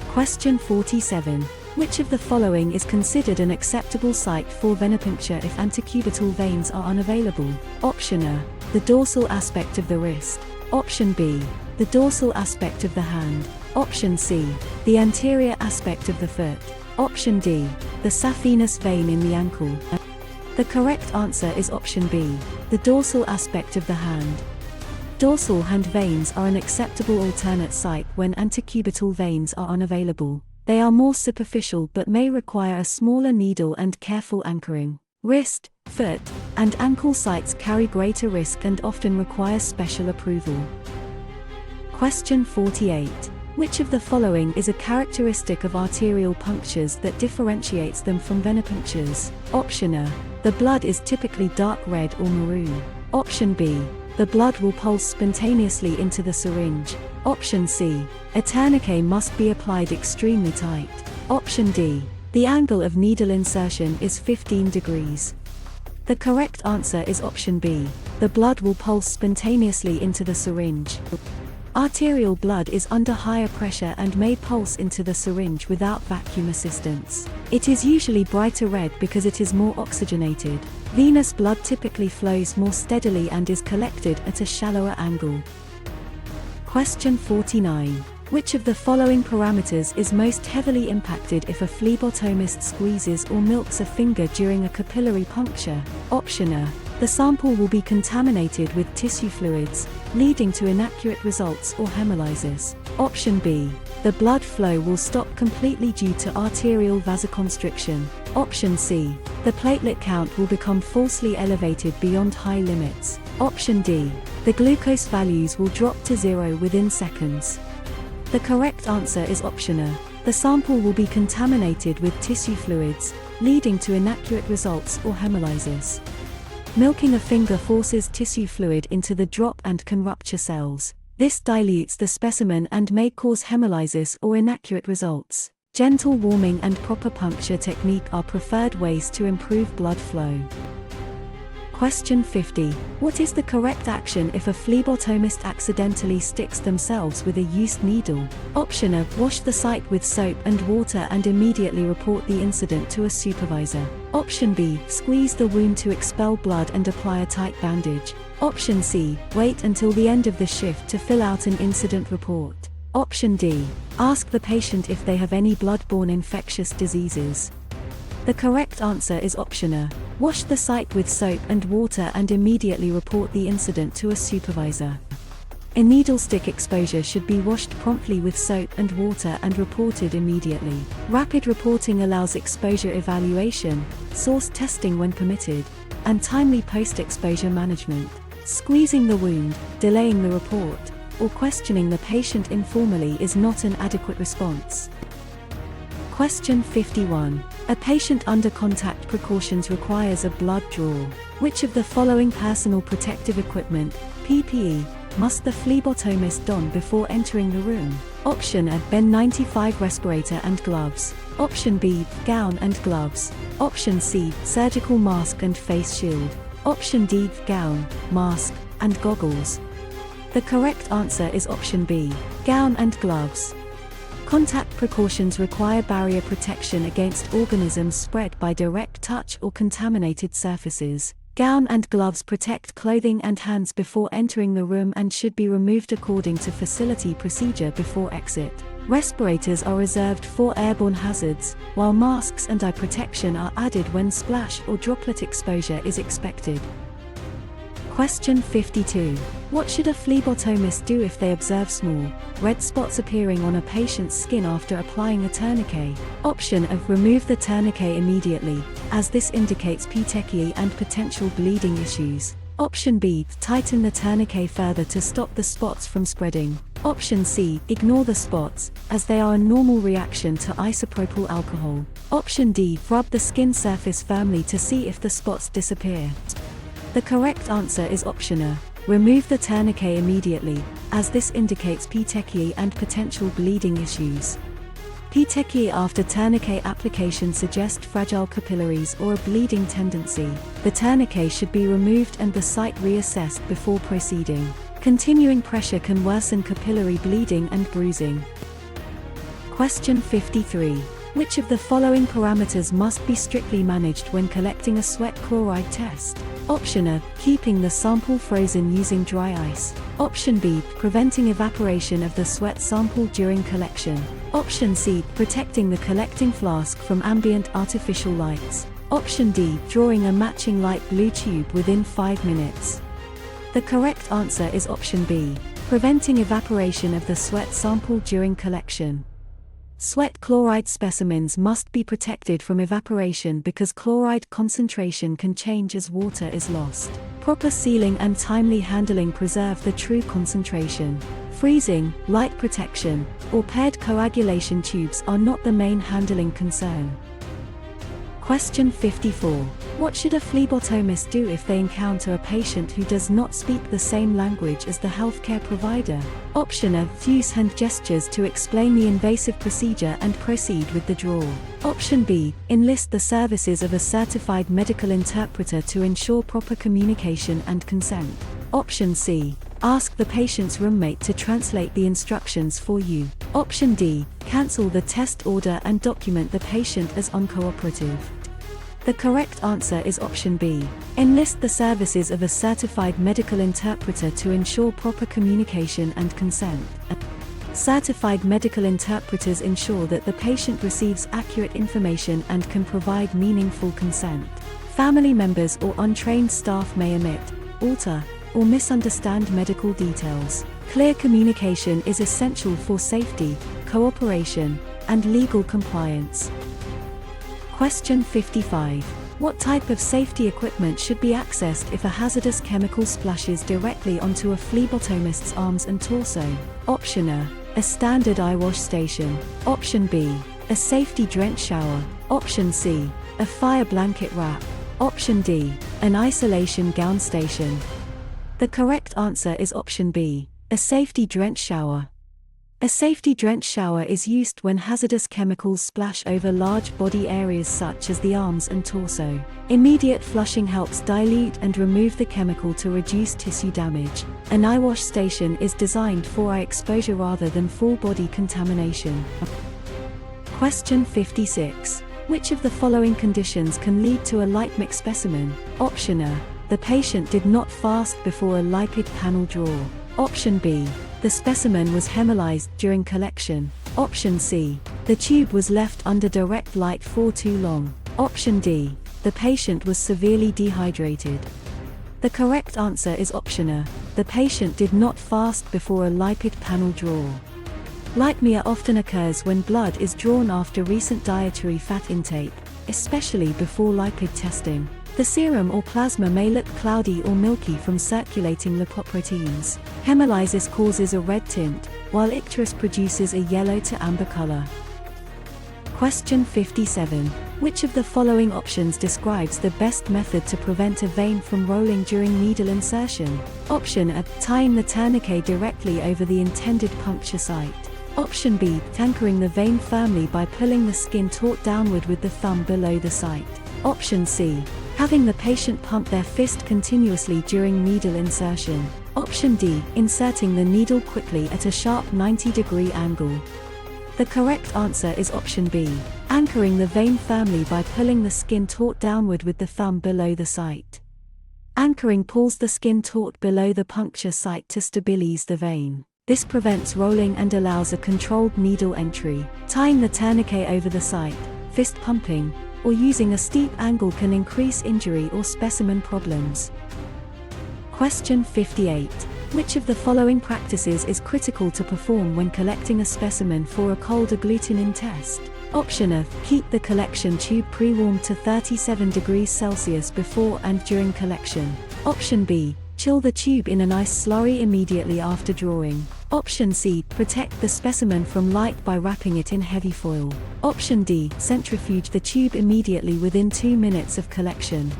Question 47. Which of the following is considered an acceptable site for venipuncture if antecubital veins are unavailable? Option A, the dorsal aspect of the wrist. Option B, the dorsal aspect of the hand. Option C, the anterior aspect of the foot. Option D, the saphenous vein in the ankle. The correct answer is option B, the dorsal aspect of the hand. Dorsal hand veins are an acceptable alternate site when antecubital veins are unavailable. They are more superficial but may require a smaller needle and careful anchoring. Wrist, foot, and ankle sites carry greater risk and often require special approval. Question 48. Which of the following is a characteristic of arterial punctures that differentiates them from venipunctures? Option A, the blood is typically dark red or maroon. Option B, the blood will pulse spontaneously into the syringe. Option C, a tourniquet must be applied extremely tight. Option D, the angle of needle insertion is 15 degrees. The correct answer is option B, the blood will pulse spontaneously into the syringe. Arterial blood is under higher pressure and may pulse into the syringe without vacuum assistance. It is usually brighter red because it is more oxygenated. Venous blood typically flows more steadily and is collected at a shallower angle. Question 49. Which of the following parameters is most heavily impacted if a phlebotomist squeezes or milks a finger during a capillary puncture? Option A, the sample will be contaminated with tissue fluids, leading to inaccurate results or hemolysis. Option B, the blood flow will stop completely due to arterial vasoconstriction. Option C, the platelet count will become falsely elevated beyond high limits. Option D, the glucose values will drop to zero within seconds. The correct answer is option A, the sample will be contaminated with tissue fluids, leading to inaccurate results or hemolysis. Milking a finger forces tissue fluid into the drop and can rupture cells. This dilutes the specimen and may cause hemolysis or inaccurate results. Gentle warming and proper puncture technique are preferred ways to improve blood flow. Question 50. What is the correct action if a phlebotomist accidentally sticks themselves with a used needle? Option A, wash the site with soap and water and immediately report the incident to a supervisor. Option B, squeeze the wound to expel blood and apply a tight bandage. Option C, wait until the end of the shift to fill out an incident report. Option D, ask the patient if they have any blood-borne infectious diseases. The correct answer is option A, wash the site with soap and water and immediately report the incident to a supervisor. A needle stick exposure should be washed promptly with soap and water and reported immediately. Rapid reporting allows exposure evaluation, source testing when permitted, and timely post-exposure management. Squeezing the wound, delaying the report, or questioning the patient informally is not an adequate response. Question 51. A patient under contact precautions requires a blood draw. Which of the following personal protective equipment, PPE, must the phlebotomist don before entering the room? Option A, N95 respirator and gloves. Option B, gown and gloves. Option C, surgical mask and face shield. Option D, gown, mask, and goggles. The correct answer is option B, gown and gloves. Contact precautions require barrier protection against organisms spread by direct touch or contaminated surfaces. Gown and gloves protect clothing and hands before entering the room and should be removed according to facility procedure before exit. Respirators are reserved for airborne hazards, while masks and eye protection are added when splash or droplet exposure is expected. Question 52. What should a phlebotomist do if they observe small, red spots appearing on a patient's skin after applying a tourniquet? Option A, remove the tourniquet immediately, as this indicates petechiae and potential bleeding issues. Option B, tighten the tourniquet further to stop the spots from spreading. Option C, ignore the spots, as they are a normal reaction to isopropyl alcohol. Option D, rub the skin surface firmly to see if the spots disappear. The correct answer is option A, remove the tourniquet immediately, as this indicates petechiae and potential bleeding issues. Petechiae after tourniquet application suggest fragile capillaries or a bleeding tendency. The tourniquet should be removed and the site reassessed before proceeding. Continuing pressure can worsen capillary bleeding and bruising. Question 53. Which of the following parameters must be strictly managed when collecting a sweat chloride test? Option A, keeping the sample frozen using dry ice. Option B, preventing evaporation of the sweat sample during collection. Option C, protecting the collecting flask from ambient artificial lights. Option D, drawing a matching light blue tube within 5 minutes. The correct answer is option B, preventing evaporation of the sweat sample during collection. Sweat chloride specimens must be protected from evaporation because chloride concentration can change as water is lost. Proper sealing and timely handling preserve the true concentration. Freezing, light protection, or paired coagulation tubes are not the main handling concern. Question 54. What should a phlebotomist do if they encounter a patient who does not speak the same language as the healthcare provider? Option A, use hand gestures to explain the invasive procedure and proceed with the draw. Option B, enlist the services of a certified medical interpreter to ensure proper communication and consent. Option C, ask the patient's roommate to translate the instructions for you. Option D, cancel the test order and document the patient as uncooperative. The correct answer is option B, enlist the services of a certified medical interpreter to ensure proper communication and consent. Certified medical interpreters ensure that the patient receives accurate information and can provide meaningful consent. Family members or untrained staff may omit, alter, or misunderstand medical details. Clear communication is essential for safety, cooperation, and legal compliance. Question 55. What type of safety equipment should be accessed if a hazardous chemical splashes directly onto a phlebotomist's arms and torso? Option A standard eye wash station. Option B, a safety drench shower. Option C, a fire blanket wrap. Option D, an isolation gown station. The correct answer is option B, a safety drench shower. A safety drench shower is used when hazardous chemicals splash over large body areas such as the arms and torso. Immediate flushing helps dilute and remove the chemical to reduce tissue damage. An eye wash station is designed for eye exposure rather than full body contamination. Question 56. Which of the following conditions can lead to a lipemic specimen? Option A, the patient did not fast before a lipid panel draw. Option B, the specimen was hemolyzed during collection. Option C, the tube was left under direct light for too long. Option D, the patient was severely dehydrated. The correct answer is option A, the patient did not fast before a lipid panel draw. Lipemia often occurs when blood is drawn after recent dietary fat intake, especially before lipid testing. The serum or plasma may look cloudy or milky from circulating lipoproteins. Hemolysis causes a red tint, while icterus produces a yellow to amber color. Question 57. Which of the following options describes the best method to prevent a vein from rolling during needle insertion? Option A. Tying the tourniquet directly over the intended puncture site. Option B. Anchoring the vein firmly by pulling the skin taut downward with the thumb below the site. Option C. Having the patient pump their fist continuously during needle insertion. Option D. Inserting the needle quickly at a sharp 90-degree angle. The correct answer is option B. Anchoring the vein firmly by pulling the skin taut downward with the thumb below the site. Anchoring pulls the skin taut below the puncture site to stabilize the vein. This prevents rolling and allows a controlled needle entry. Tying the tourniquet over the site, fist pumping, or using a steep angle can increase injury or specimen problems. Question 58. Which of the following practices is critical to perform when collecting a specimen for a cold agglutinin test? Option A. Keep the collection tube pre-warmed to 37 degrees Celsius before and during collection. Option B. Chill the tube in an ice slurry immediately after drawing. Option C. Protect the specimen from light by wrapping it in heavy foil. Option D. Centrifuge the tube immediately within 2 minutes of collection.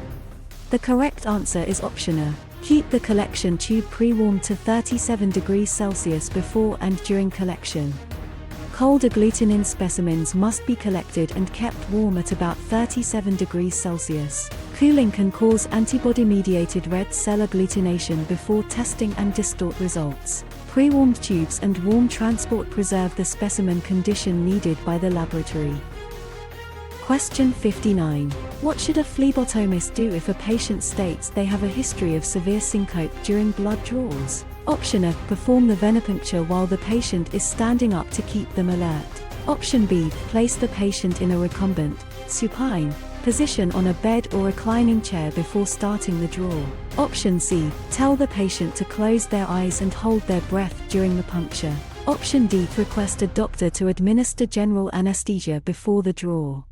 The correct answer is option A. Keep the collection tube pre-warmed to 37 degrees Celsius before and during collection. Cold agglutinin specimens must be collected and kept warm at about 37 degrees Celsius. Cooling can cause antibody-mediated red cell agglutination before testing and distort results. Pre-warmed tubes and warm transport preserve the specimen condition needed by the laboratory. Question 59. What should a phlebotomist do if a patient states they have a history of severe syncope during blood draws? Option A. Perform the venipuncture while the patient is standing up to keep them alert. Option B. Place the patient in a recumbent, supine position on a bed or reclining chair before starting the draw. Option C. Tell the patient to close their eyes and hold their breath during the puncture. Option D. Request a doctor to administer general anesthesia before the draw.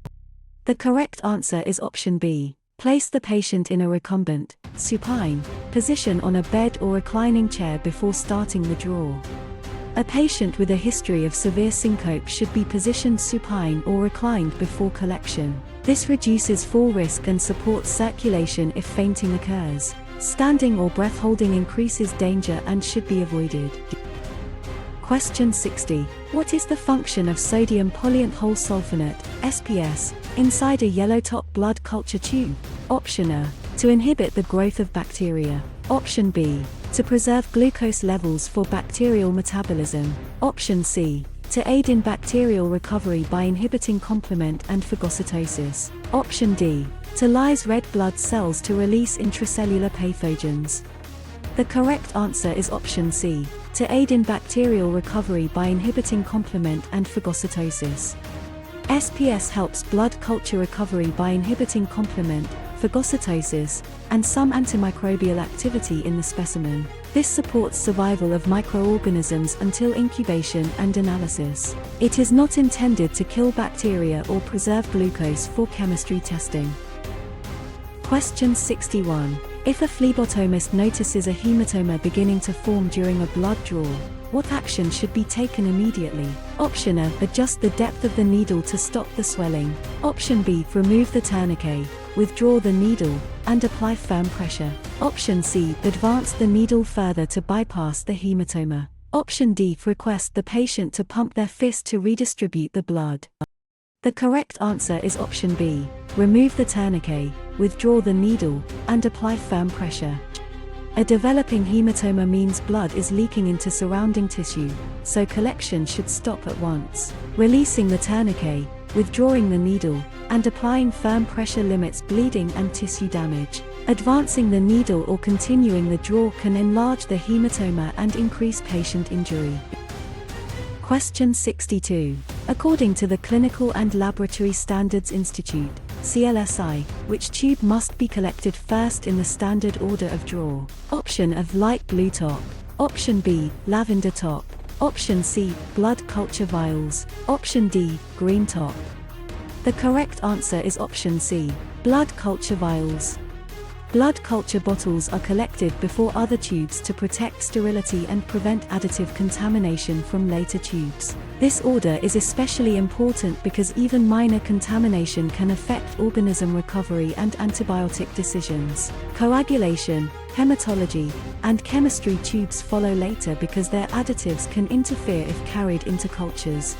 The correct answer is option B. Place the patient in a recumbent, supine position on a bed or reclining chair before starting the draw. A patient with a history of severe syncope should be positioned supine or reclined before collection. This reduces fall risk and supports circulation if fainting occurs. Standing or breath holding increases danger and should be avoided. Question 60. What is the function of sodium polyent whole sulfonate, SPS, inside a yellow top blood culture tube? Option A. To inhibit the growth of bacteria. Option B. To preserve glucose levels for bacterial metabolism. Option C. To aid in bacterial recovery by inhibiting complement and phagocytosis. Option D. To lyse red blood cells to release intracellular pathogens. The correct answer is option C. To aid in bacterial recovery by inhibiting complement and phagocytosis. SPS helps blood culture recovery by inhibiting complement, phagocytosis, and some antimicrobial activity in the specimen. This supports survival of microorganisms until incubation and analysis. It is not intended to kill bacteria or preserve glucose for chemistry testing. Question 61. If a phlebotomist notices a hematoma beginning to form during a blood draw, what action should be taken immediately? Option A. Adjust the depth of the needle to stop the swelling. Option B. Remove the tourniquet, withdraw the needle, and apply firm pressure. Option C. Advance the needle further to bypass the hematoma. Option D. Request the patient to pump their fist to redistribute the blood. The correct answer is option B. Remove the tourniquet, withdraw the needle, and apply firm pressure. A developing hematoma means blood is leaking into surrounding tissue, so collection should stop at once. Releasing the tourniquet, withdrawing the needle, and applying firm pressure limits bleeding and tissue damage. Advancing the needle or continuing the draw can enlarge the hematoma and increase patient injury. Question 62. According to the Clinical and Laboratory Standards Institute, CLSI, which tube must be collected first in the standard order of draw? Option A. Light blue top. Option B. Lavender top. Option C. Blood culture vials. Option D. Green top. The correct answer is option C. Blood culture vials. Blood culture bottles are collected before other tubes to protect sterility and prevent additive contamination from later tubes. This order is especially important because even minor contamination can affect organism recovery and antibiotic decisions. Coagulation, hematology, and chemistry tubes follow later because their additives can interfere if carried into cultures.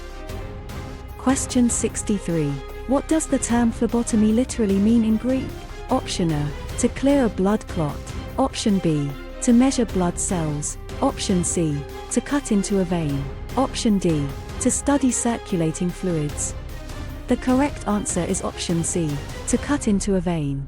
Question 63. What does the term phlebotomy literally mean in Greek? Option A. To clear a blood clot. Option B. To measure blood cells. Option C. To cut into a vein. Option D. To study circulating fluids. The correct answer is option C. To cut into a vein.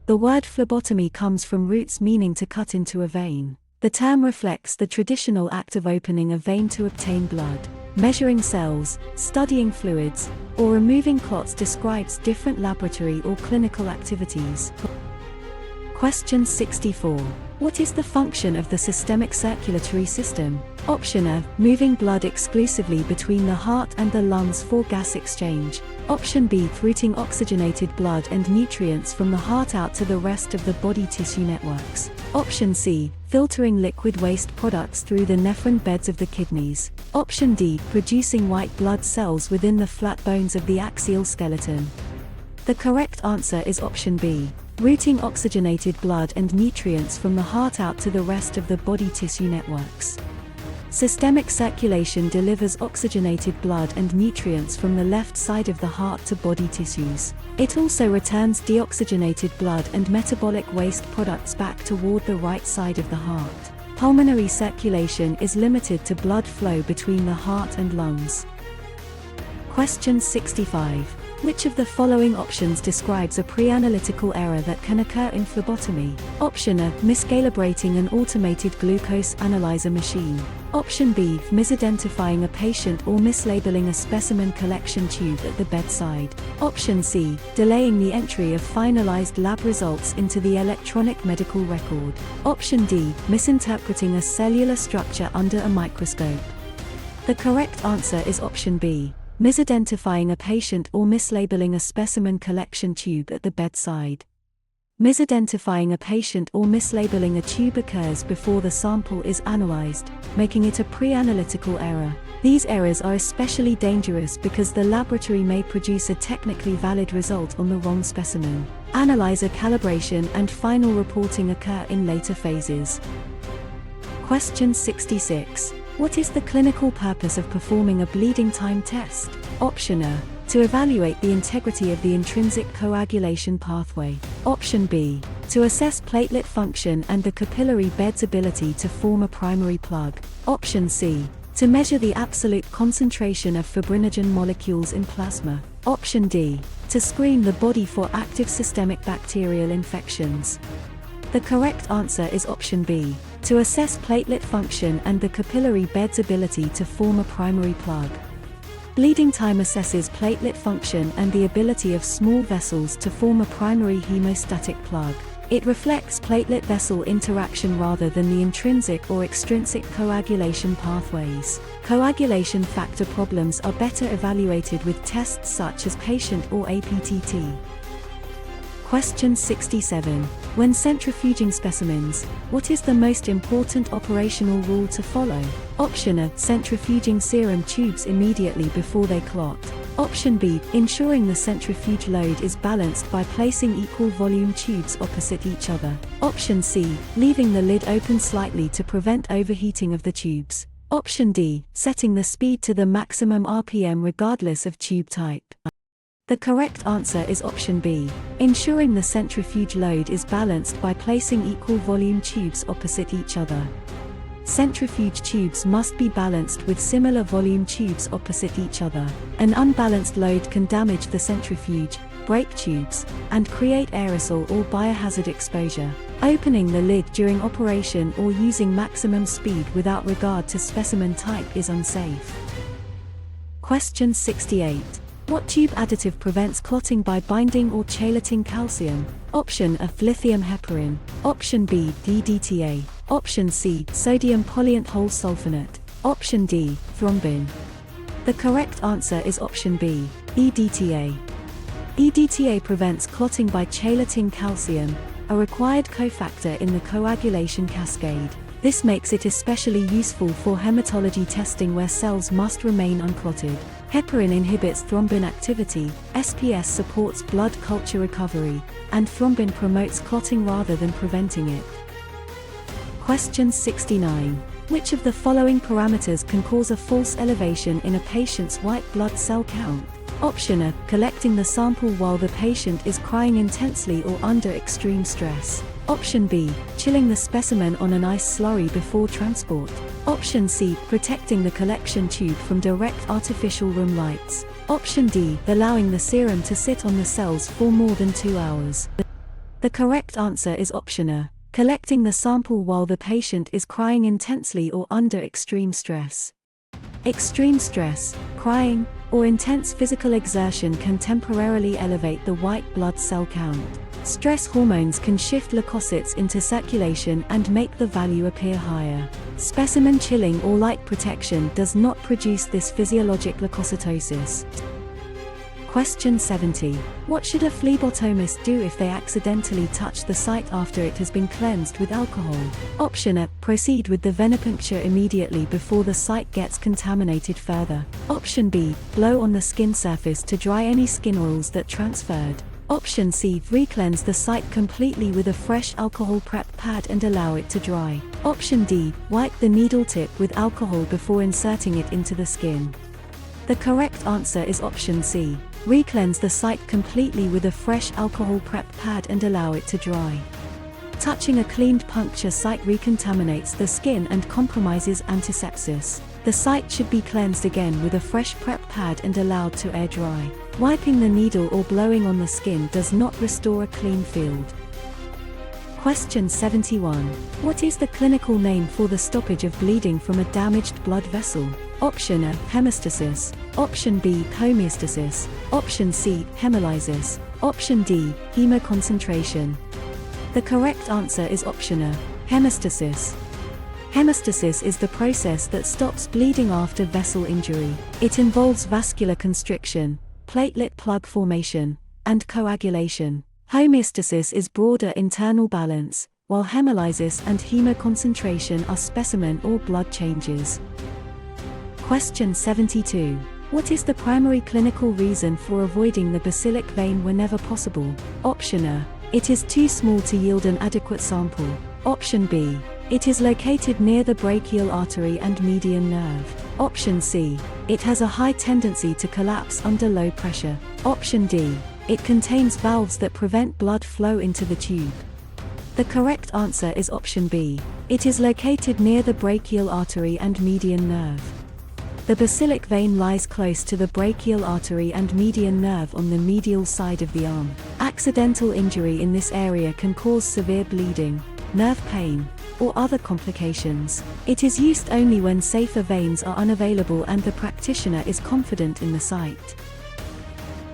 The word phlebotomy comes from roots meaning to cut into a vein. The term reflects the traditional act of opening a vein to obtain blood. Measuring cells, studying fluids, or removing clots describes different laboratory or clinical activities. Question 64. What is the function of the systemic circulatory system? Option A. Moving blood exclusively between the heart and the lungs for gas exchange. Option B. Routing oxygenated blood and nutrients from the heart out to the rest of the body tissue networks. Option C. Filtering liquid waste products through the nephron beds of the kidneys. Option D. Producing white blood cells within the flat bones of the axial skeleton. The correct answer is option B. Routing oxygenated blood and nutrients from the heart out to the rest of the body tissue networks. Systemic circulation delivers oxygenated blood and nutrients from the left side of the heart to body tissues. It also returns deoxygenated blood and metabolic waste products back toward the right side of the heart. Pulmonary circulation is limited to blood flow between the heart and lungs. Question 65. Which of the following options describes a pre-analytical error that can occur in phlebotomy? Option A. Miscalibrating an automated glucose analyzer machine. Option B. Misidentifying a patient or mislabeling a specimen collection tube at the bedside. Option C. Delaying the entry of finalized lab results into the electronic medical record. Option D. Misinterpreting a cellular structure under a microscope. The correct answer is option B. Misidentifying a patient or mislabeling a specimen collection tube at the bedside. Misidentifying a patient or mislabeling a tube occurs before the sample is analyzed, making it a pre-analytical error. These errors are especially dangerous because the laboratory may produce a technically valid result on the wrong specimen. Analyzer calibration and final reporting occur in later phases. Question 66. What is the clinical purpose of performing a bleeding time test? Option A. To evaluate the integrity of the intrinsic coagulation pathway. Option B. To assess platelet function and the capillary bed's ability to form a primary plug. Option C. To measure the absolute concentration of fibrinogen molecules in plasma. Option D. To screen the body for active systemic bacterial infections. The correct answer is option B. To assess platelet function and the capillary bed's ability to form a primary plug. Bleeding time assesses platelet function and the ability of small vessels to form a primary hemostatic plug. It reflects platelet-vessel interaction rather than the intrinsic or extrinsic coagulation pathways. Coagulation factor problems are better evaluated with tests such as patient or APTT. Question 67. When centrifuging specimens, what is the most important operational rule to follow? Option A. Centrifuging serum tubes immediately before they clot. Option B. Ensuring the centrifuge load is balanced by placing equal volume tubes opposite each other. Option C. Leaving the lid open slightly to prevent overheating of the tubes. Option D. Setting the speed to the maximum RPM regardless of tube type. The correct answer is option B. Ensuring the centrifuge load is balanced by placing equal volume tubes opposite each other. Centrifuge tubes must be balanced with similar volume tubes opposite each other. An unbalanced load can damage the centrifuge, break tubes, and create aerosol or biohazard exposure. Opening the lid during operation or using maximum speed without regard to specimen type is unsafe. Question 68. What tube additive prevents clotting by binding or chelating calcium? Option A. Lithium heparin. Option B. DDTA. Option C. Sodium polyant whole sulfonate. Option D. Thrombin. The correct answer is option B. EDTA. EDTA prevents clotting by chelating calcium, a required cofactor in the coagulation cascade. This makes it especially useful for hematology testing where cells must remain unclotted. Heparin inhibits thrombin activity, SPS supports blood culture recovery, and thrombin promotes clotting rather than preventing it. Question 69. Which of the following parameters can cause a false elevation in a patient's white blood cell count? Option A. Collecting the sample while the patient is crying intensely or under extreme stress. Option B. Chilling the specimen on an ice slurry before transport. Option C. Protecting the collection tube from direct artificial room lights. Option D. Allowing the serum to sit on the cells for more than 2 hours. The correct answer is option A. Collecting the sample while the patient is crying intensely or under extreme stress. Extreme stress, crying, or intense physical exertion can temporarily elevate the white blood cell count. Stress hormones can shift leukocytes into circulation and make the value appear higher. Specimen chilling or light protection does not produce this physiologic leukocytosis. Question 70. What should a phlebotomist do if they accidentally touch the site after it has been cleansed with alcohol? Option A. Proceed with the venipuncture immediately before the site gets contaminated further. Option B. Blow on the skin surface to dry any skin oils that transferred. Option C. Re-cleanse the site completely with a fresh alcohol prep pad and allow it to dry. Option D. Wipe the needle tip with alcohol before inserting it into the skin. The correct answer is option C. Re-cleanse the site completely with a fresh alcohol prep pad and allow it to dry. Touching a cleaned puncture site recontaminates the skin and compromises antisepsis. The site should be cleansed again with a fresh prep pad and allowed to air dry. Wiping the needle or blowing on the skin does not restore a clean field. Question 71. What is the clinical name for the stoppage of bleeding from a damaged blood vessel? Option A. Hemostasis. Option B. Homeostasis. Option C. Hemolysis. Option D. Hemoconcentration. The correct answer is option A. Hemostasis. Hemostasis is the process that stops bleeding after vessel injury. It involves vascular constriction, platelet plug formation, and coagulation. Homeostasis is broader internal balance, while hemolysis and hemoconcentration are specimen or blood changes. Question 72. What is the primary clinical reason for avoiding the basilic vein whenever possible? Option A. It is too small to yield an adequate sample. Option B. It is located near the brachial artery and median nerve. Option C. It has a high tendency to collapse under low pressure. Option D. It contains valves that prevent blood flow into the tube. The correct answer is option B. It is located near the brachial artery and median nerve. The basilic vein lies close to the brachial artery and median nerve on the medial side of the arm. Accidental injury in this area can cause severe bleeding, nerve pain, or other complications. It is used only when safer veins are unavailable and the practitioner is confident in the site.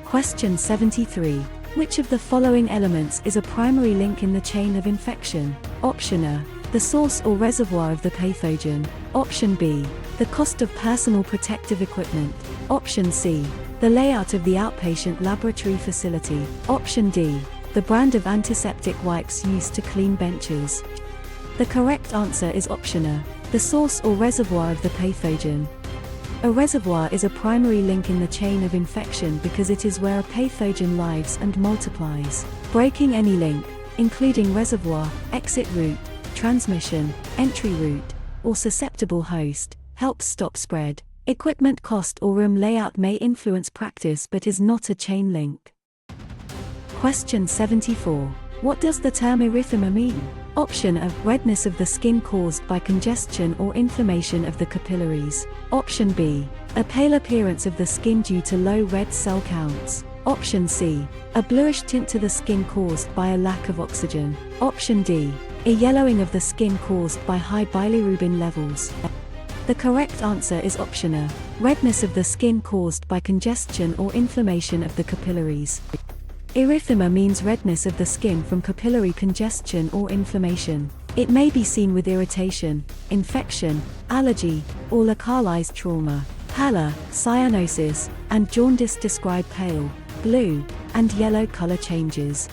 Question 73. Which of the following elements is a primary link in the chain of infection? Option A. The source or reservoir of the pathogen. Option B. The cost of personal protective equipment. Option C. The layout of the outpatient laboratory facility. Option D. The brand of antiseptic wipes used to clean benches. The correct answer is option A. The source or reservoir of the pathogen. A reservoir is a primary link in the chain of infection because it is where a pathogen lives and multiplies. Breaking any link, including reservoir, exit route, transmission, entry route, or susceptible host, helps stop spread. Equipment cost or room layout may influence practice but is not a chain link. Question 74. What does the term erythema mean? Option A. Redness of the skin caused by congestion or inflammation of the capillaries. Option B. A pale appearance of the skin due to low red cell counts. Option C. A bluish tint to the skin caused by a lack of oxygen. Option D. A yellowing of the skin caused by high bilirubin levels. The correct answer is option A. Redness of the skin caused by congestion or inflammation of the capillaries. Erythema means redness of the skin from capillary congestion or inflammation. It may be seen with irritation, infection, allergy, or localized trauma. Pallor, cyanosis, and jaundice describe pale, blue, and yellow color changes.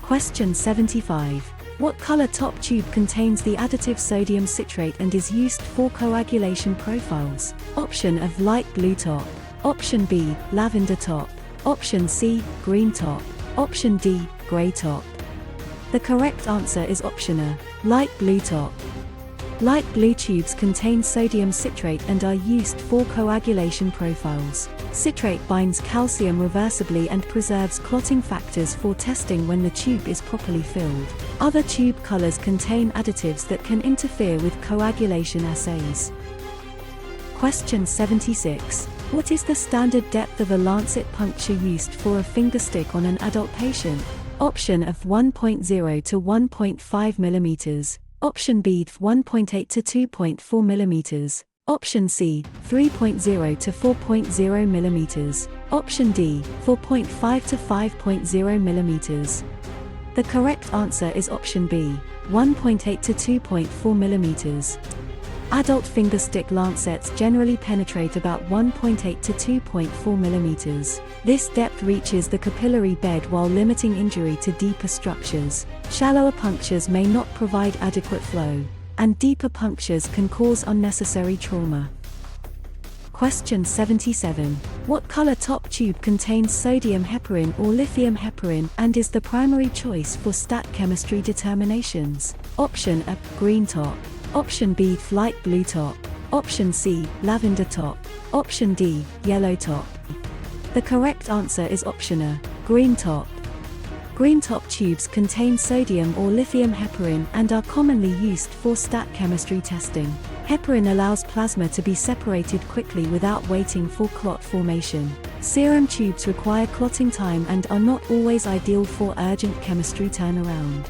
Question 75. What color top tube contains the additive sodium citrate and is used for coagulation profiles? Option of light blue top. Option B, lavender top. Option C, green top. Option D, gray top. The correct answer is option A, light blue top. Light blue tubes contain sodium citrate and are used for coagulation profiles. Citrate binds calcium reversibly and preserves clotting factors for testing when the tube is properly filled. Other tube colors contain additives that can interfere with coagulation assays. Question 76. What is the standard depth of a lancet puncture used for a fingerstick on an adult patient? Option of 1.0 to 1.5 mm. Option B 1.8 to 2.4 mm. Option C 3.0 to 4.0 mm. Option D 4.5 to 5.0 mm. The correct answer is option B, 1.8 to 2.4 mm. Adult fingerstick lancets generally penetrate about 1.8 to 2.4 mm. This depth reaches the capillary bed while limiting injury to deeper structures. Shallower punctures may not provide adequate flow, and deeper punctures can cause unnecessary trauma. Question 77. What color top tube contains sodium heparin or lithium heparin and is the primary choice for stat chemistry determinations? Option A, green top. Option B, light blue top. Option C, lavender top. Option D, yellow top. The correct answer is option A, green top. Green top tubes contain sodium or lithium heparin and are commonly used for stat chemistry testing. Heparin allows plasma to be separated quickly without waiting for clot formation. Serum tubes require clotting time and are not always ideal for urgent chemistry turnaround.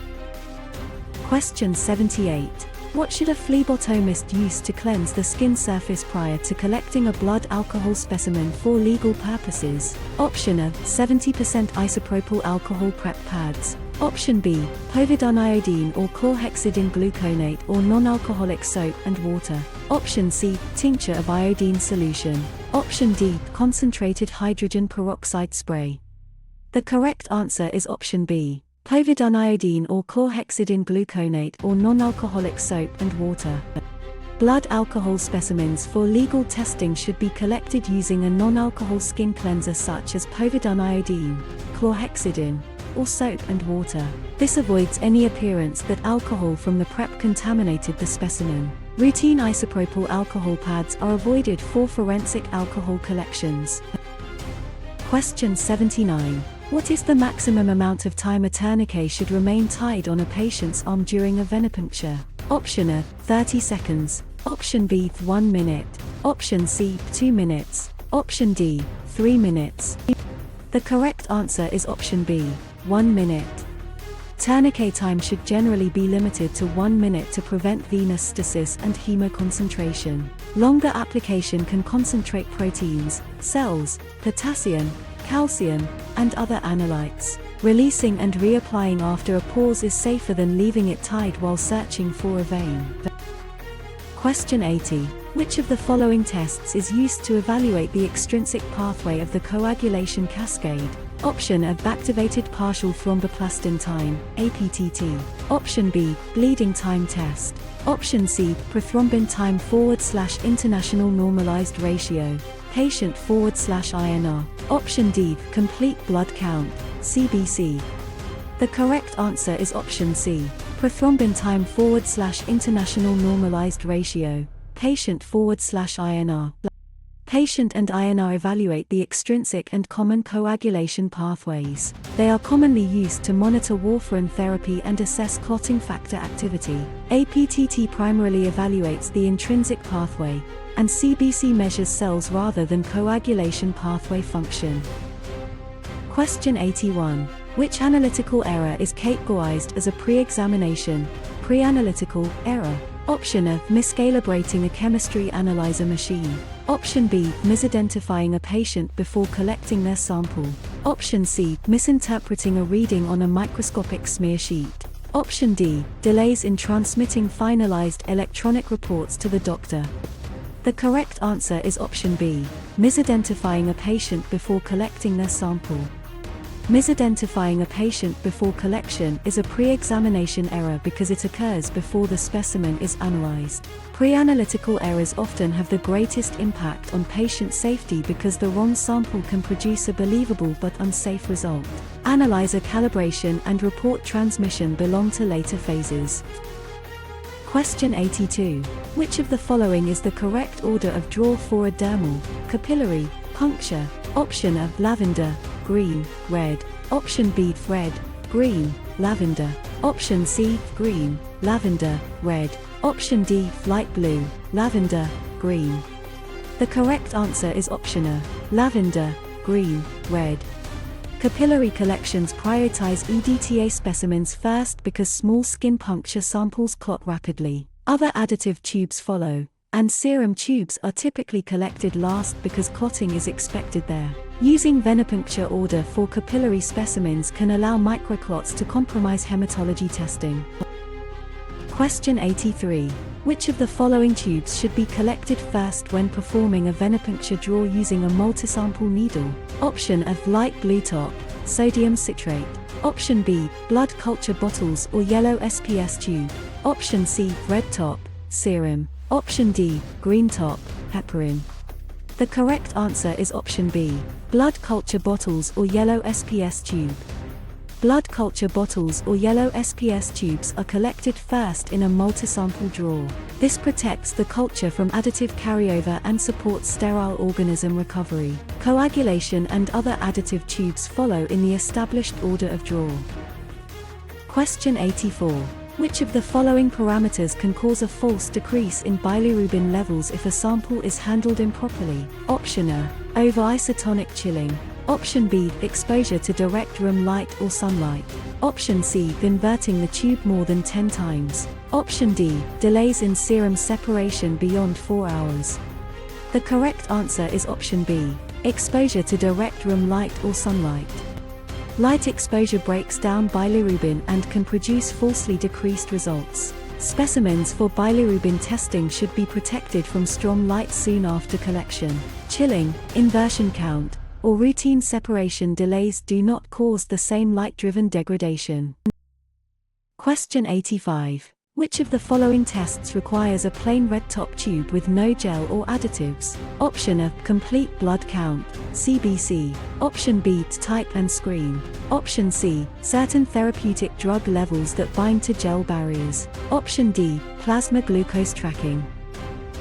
Question 78. What should a phlebotomist use to cleanse the skin surface prior to collecting a blood alcohol specimen for legal purposes? Option A, 70% isopropyl alcohol prep pads. Option B, povidone iodine or chlorhexidine gluconate or non-alcoholic soap and water. Option C, tincture of iodine solution. Option D, concentrated hydrogen peroxide spray. The correct answer is option B, povidone iodine or chlorhexidine gluconate or non-alcoholic soap and water. Blood alcohol specimens for legal testing should be collected using a non-alcohol skin cleanser such as povidone iodine, chlorhexidine, or soap and water. This avoids any appearance that alcohol from the prep contaminated the specimen. Routine isopropyl alcohol pads are avoided for forensic alcohol collections. Question 79. What is the maximum amount of time a tourniquet should remain tied on a patient's arm during a venipuncture? Option A, 30 seconds. Option B, 1 minute. Option C, 2 minutes. Option D, 3 minutes. The correct answer is option B, 1 minute. Tourniquet time should generally be limited to 1 minute to prevent venous stasis and hemoconcentration. Longer application can concentrate proteins, cells, potassium, calcium, and other analytes. Releasing and reapplying after a pause is safer than leaving it tied while searching for a vein. Question 80. Which of the following tests is used to evaluate the extrinsic pathway of the coagulation cascade? Option A, activated partial thromboplastin time, APTT. Option B, bleeding time test. Option C, prothrombin time / international normalized ratio, patient / INR. Option D, complete blood count, CBC. The correct answer is option C, prothrombin time / international normalized ratio, patient / INR. Patient and INR evaluate the extrinsic and common coagulation pathways. They are commonly used to monitor warfarin therapy and assess clotting factor activity. APTT primarily evaluates the intrinsic pathway, and CBC measures cells rather than coagulation pathway function. Question 81. Which analytical error is categorized as a pre-examination, pre-analytical error? Option A, miscalibrating a chemistry analyzer machine. Option B, misidentifying a patient before collecting their sample. Option C, misinterpreting a reading on a microscopic smear sheet. Option D, delays in transmitting finalized electronic reports to the doctor. The correct answer is option B, misidentifying a patient before collecting their sample. Misidentifying a patient before collection is a pre-examination error because it occurs before the specimen is analyzed. Pre-analytical errors often have the greatest impact on patient safety because the wrong sample can produce a believable but unsafe result. Analyzer calibration and report transmission belong to later phases. Question 82. Which of the following is the correct order of draw for a dermal, capillary, puncture? Option A, lavender, green, red. Option B, red, green, lavender. Option C, green, lavender, red. Option D, light blue, lavender, green. The correct answer is option A, lavender, green, red. Capillary collections prioritize EDTA specimens first because small skin puncture samples clot rapidly. Other additive tubes follow, and serum tubes are typically collected last because clotting is expected there. Using venipuncture order for capillary specimens can allow microclots to compromise hematology testing. Question 83. Which of the following tubes should be collected first when performing a venipuncture draw using a multisample needle? Option A, light blue top, sodium citrate. Option B, blood culture bottles or yellow SPS tube. Option C, red top, serum. Option D, green top, heparin. The correct answer is option B, blood culture bottles or yellow SPS tube. Blood culture bottles or yellow SPS tubes are collected first in a multisample draw. This protects the culture from additive carryover and supports sterile organism recovery. Coagulation and other additive tubes follow in the established order of draw. Question 84. Which of the following parameters can cause a false decrease in bilirubin levels if a sample is handled improperly? Option A, over-isotonic chilling. Option B, exposure to direct room light or sunlight. Option C, inverting the tube more than 10 times. Option D, delays in serum separation beyond 4 hours. The correct answer is option B, exposure to direct room light or sunlight. Light exposure breaks down bilirubin and can produce falsely decreased results. Specimens for bilirubin testing should be protected from strong light soon after collection. Chilling, inversion count, or routine separation delays do not cause the same light-driven degradation. Question 85. Which of the following tests requires a plain red top tube with no gel or additives? Option A, complete blood count, CBC. Option B, type and screen. Option C, certain therapeutic drug levels that bind to gel barriers. Option D, plasma glucose tracking.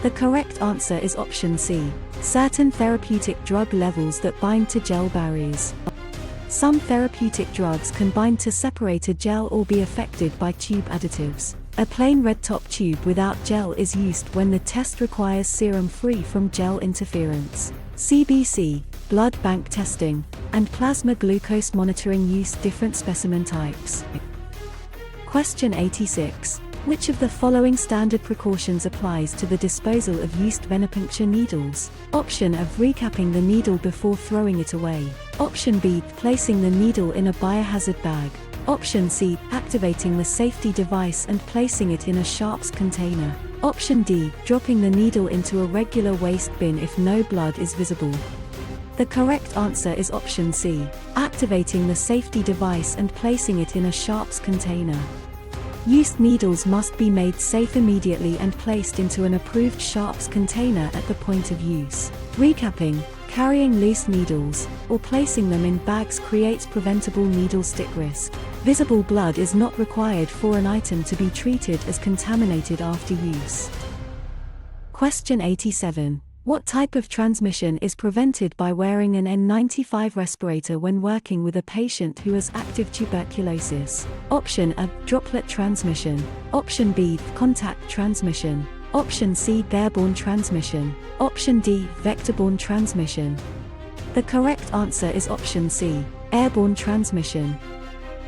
The correct answer is option C, certain therapeutic drug levels that bind to gel barriers. Some therapeutic drugs can bind to separated gel or be affected by tube additives. A plain red top tube without gel is used when the test requires serum free from gel interference. CBC, blood bank testing, and plasma glucose monitoring use different specimen types. Question 86. Which of the following standard precautions applies to the disposal of used venipuncture needles? Option A, recapping the needle before throwing it away. Option B, placing the needle in a biohazard bag. Option C, activating the safety device and placing it in a sharps container. Option D, dropping the needle into a regular waste bin if no blood is visible. The correct answer is option C, activating the safety device and placing it in a sharps container. Used needles must be made safe immediately and placed into an approved sharps container at the point of use. Recapping, carrying loose needles, or placing them in bags creates preventable needle stick risk. Visible blood is not required for an item to be treated as contaminated after use. Question 87. What type of transmission is prevented by wearing an N95 respirator when working with a patient who has active tuberculosis? Option A, droplet transmission. Option B, contact transmission. Option C, airborne transmission. Option D, vector-borne transmission. The correct answer is option C, airborne transmission.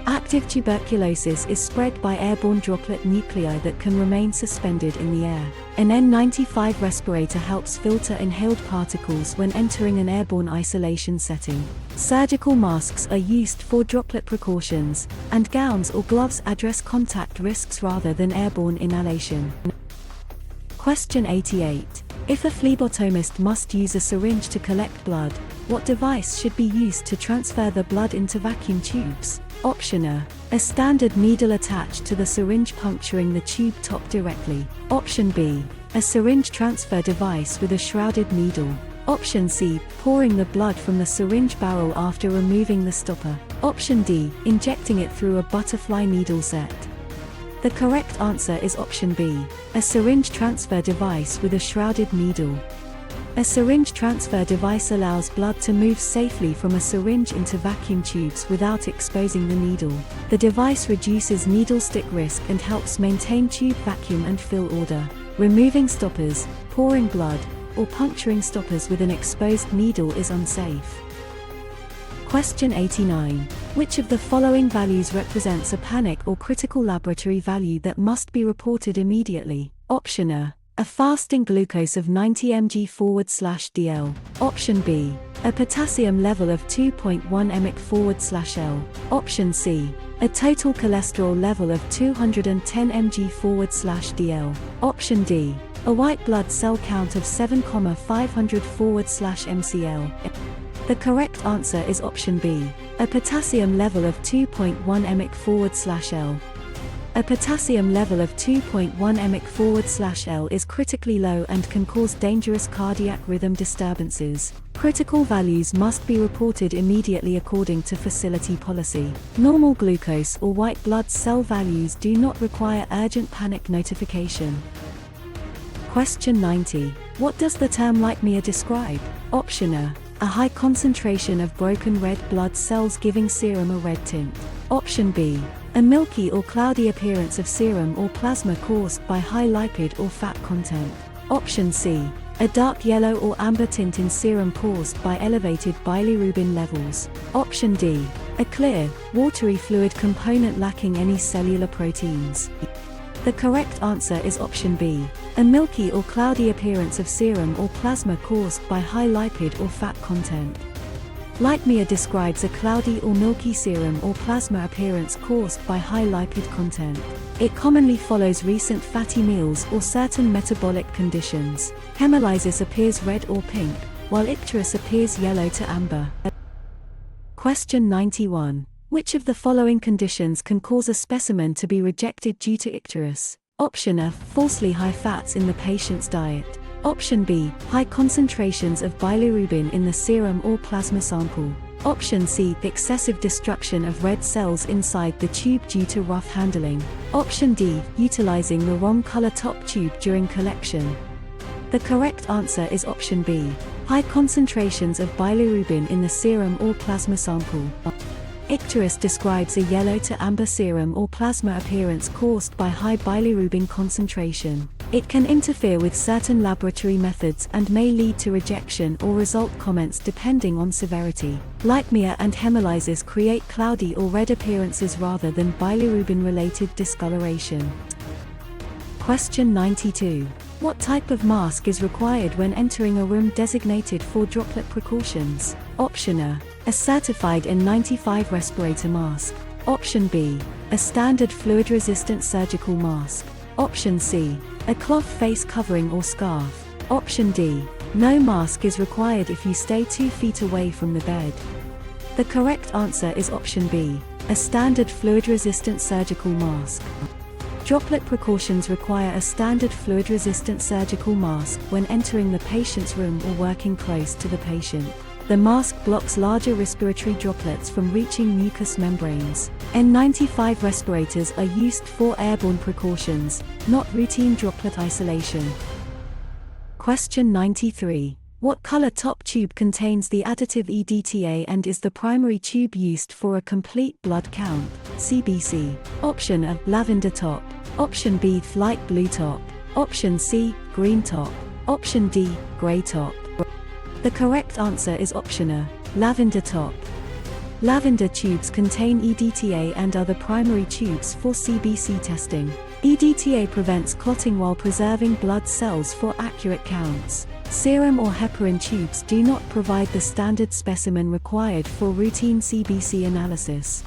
Active tuberculosis is spread by airborne droplet nuclei that can remain suspended in the air. An N95 respirator helps filter inhaled particles when entering an airborne isolation setting. Surgical masks are used for droplet precautions, and gowns or gloves address contact risks rather than airborne inhalation. Question 88. If a phlebotomist must use a syringe to collect blood, What device should be used to transfer the blood into vacuum tubes? Option A standard needle attached to the syringe puncturing the tube top directly. Option B, a syringe transfer device with a shrouded needle. Option C, pouring the blood from the syringe barrel after removing the stopper. Option D, injecting it through a butterfly needle set. The correct answer is option B, a syringe transfer device with a shrouded needle. A syringe transfer device allows blood to move safely from a syringe into vacuum tubes without exposing the needle. The device reduces needle stick risk and helps maintain tube vacuum and fill order. Removing stoppers, pouring blood, or puncturing stoppers with an exposed needle is unsafe. Question 89. Which of the following values represents a panic or critical laboratory value that must be reported immediately? Option A fasting glucose of 90 mg/dl. Option B, a potassium level of 2.1 mg/L. Option C, a total cholesterol level of 210 mg/dl. Option D, a white blood cell count of 7,500/mcl. The correct answer is option B, a potassium level of 2.1 mg/L. A potassium level of 2.1 mg/L is critically low and can cause dangerous cardiac rhythm disturbances. Critical values must be reported immediately according to facility policy. Normal glucose or white blood cell values do not require urgent panic notification. Question 90. What does the term lipemia describe? Option A high concentration of broken red blood cells giving serum a red tint. Option B, a milky or cloudy appearance of serum or plasma caused by high lipid or fat content. Option C, a dark yellow or amber tint in serum caused by elevated bilirubin levels. Option D, a clear, watery fluid component lacking any cellular proteins. The correct answer is option B, a milky or cloudy appearance of serum or plasma caused by high lipid or fat content. Lipemia describes a cloudy or milky serum or plasma appearance caused by high lipid content. It commonly follows recent fatty meals or certain metabolic conditions. Hemolysis appears red or pink, while icterus appears yellow to amber. Question 91. Which of the following conditions can cause a specimen to be rejected due to icterus? Option A, falsely high fats in the patient's diet. Option B, high concentrations of bilirubin in the serum or plasma sample. Option C, excessive destruction of red cells inside the tube due to rough handling. Option D, utilizing the wrong color top tube during collection. The correct answer is option B, high concentrations of bilirubin in the serum or plasma sample. Icterus describes a yellow to amber serum or plasma appearance caused by high bilirubin concentration. It can interfere with certain laboratory methods and may lead to rejection or result comments depending on severity. Lipemia and hemolysis create cloudy or red appearances rather than bilirubin-related discoloration. Question 92. What type of mask is required when entering a room designated for droplet precautions? Option A certified N95 respirator mask. Option B, a standard fluid-resistant surgical mask. Option C, a cloth face covering or scarf. Option D, no mask is required if you stay 2 feet away from the bed. The correct answer is option B, a standard fluid-resistant surgical mask. Droplet precautions require a standard fluid-resistant surgical mask when entering the patient's room or working close to the patient. The mask blocks larger respiratory droplets from reaching mucous membranes. N95 respirators are used for airborne precautions, not routine droplet isolation. Question 93. What color top tube contains the additive EDTA and is the primary tube used for a complete blood count? CBC. Option A, lavender top. Option B, light blue top. Option C, green top. Option D, gray top. The correct answer is option A, lavender top. Lavender tubes contain EDTA and are the primary tubes for CBC testing. EDTA prevents clotting while preserving blood cells for accurate counts. Serum or heparin tubes do not provide the standard specimen required for routine CBC analysis.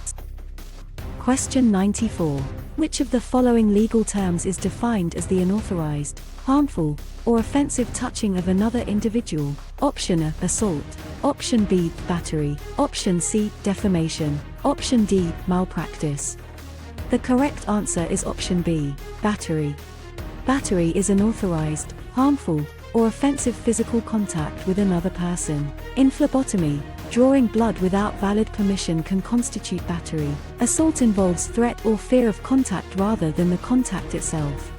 Question 94. Which of the following legal terms is defined as the unauthorized, harmful, or offensive touching of another individual? Option A, assault. Option B, battery. Option C, deformation. Option D, malpractice. The correct answer is option B, battery. Battery is unauthorized, harmful, or offensive physical contact with another person. In phlebotomy, drawing blood without valid permission can constitute battery. Assault involves threat or fear of contact rather than the contact itself.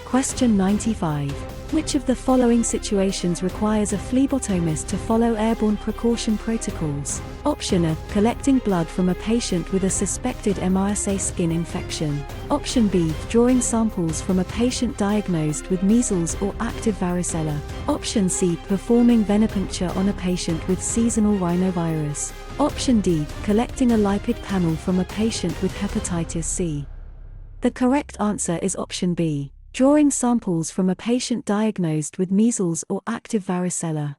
Question 95. Which of the following situations requires a phlebotomist to follow airborne precaution protocols? Option A, collecting blood from a patient with a suspected MRSA skin infection. Option B, drawing samples from a patient diagnosed with measles or active varicella. Option C, performing venipuncture on a patient with seasonal rhinovirus. Option D, collecting a lipid panel from a patient with hepatitis C. The correct answer is option B, drawing samples from a patient diagnosed with measles or active varicella.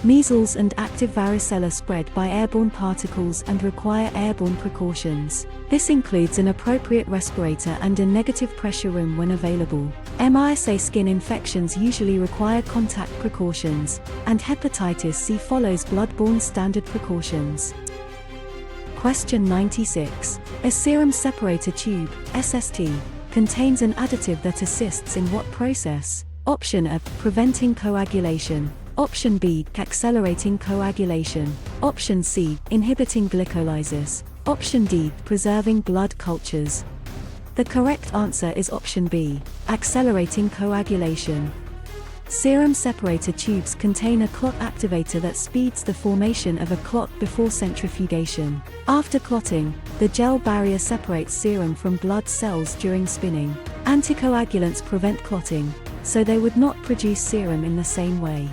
Measles and active varicella spread by airborne particles and require airborne precautions. This includes an appropriate respirator and a negative pressure room when available. MRSA skin infections usually require contact precautions, and hepatitis C follows blood-borne standard precautions. Question 96. A serum separator tube, SST, contains an additive that assists in what process? Option A, preventing coagulation. Option B, accelerating coagulation. Option C, inhibiting glycolysis. Option D, preserving blood cultures. The correct answer is option B, accelerating coagulation. Serum separator tubes contain a clot activator that speeds the formation of a clot before centrifugation. After clotting, the gel barrier separates serum from blood cells during spinning. Anticoagulants prevent clotting, so they would not produce serum in the same way.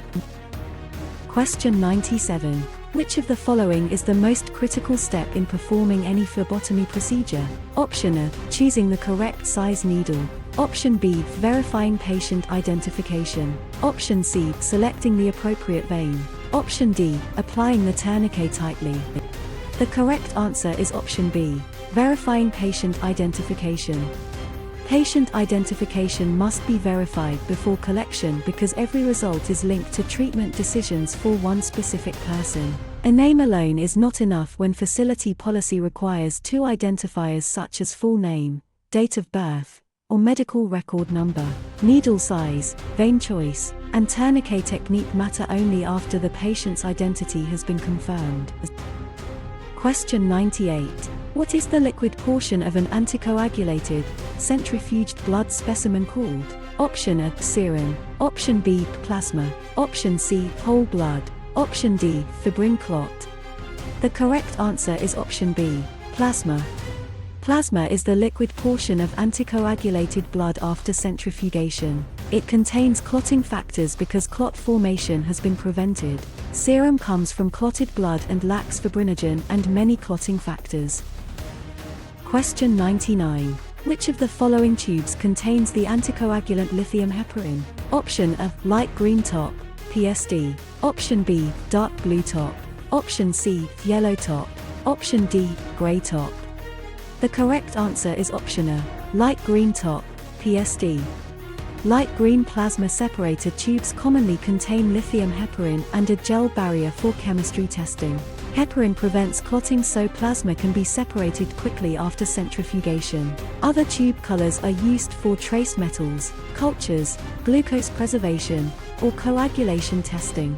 Question 97. Which of the following is the most critical step in performing any phlebotomy procedure? Option A, choosing the correct size needle. Option B, verifying patient identification. Option C, selecting the appropriate vein. Option D, applying the tourniquet tightly. The correct answer is option B, verifying patient identification. Patient identification must be verified before collection because every result is linked to treatment decisions for one specific person. A name alone is not enough when facility policy requires two identifiers such as full name, date of birth, or medical record number. Needle size, vein choice, and tourniquet technique matter only after the patient's identity has been confirmed. Question 98. What is the liquid portion of an anticoagulated, centrifuged blood specimen called? Option A, serum. Option B, plasma. Option C, whole blood. Option D, fibrin clot. The correct answer is option B, plasma. Plasma is the liquid portion of anticoagulated blood after centrifugation. It contains clotting factors because clot formation has been prevented. Serum comes from clotted blood and lacks fibrinogen and many clotting factors. Question 99. Which of the following tubes contains the anticoagulant lithium heparin? Option A, light green top, PSD. Option B, dark blue top. Option C, yellow top. Option D, gray top. The correct answer is option A, light green top, PSD. Light green plasma separator tubes commonly contain lithium heparin and a gel barrier for chemistry testing. Heparin prevents clotting so plasma can be separated quickly after centrifugation. Other tube colors are used for trace metals, cultures, glucose preservation, or coagulation testing.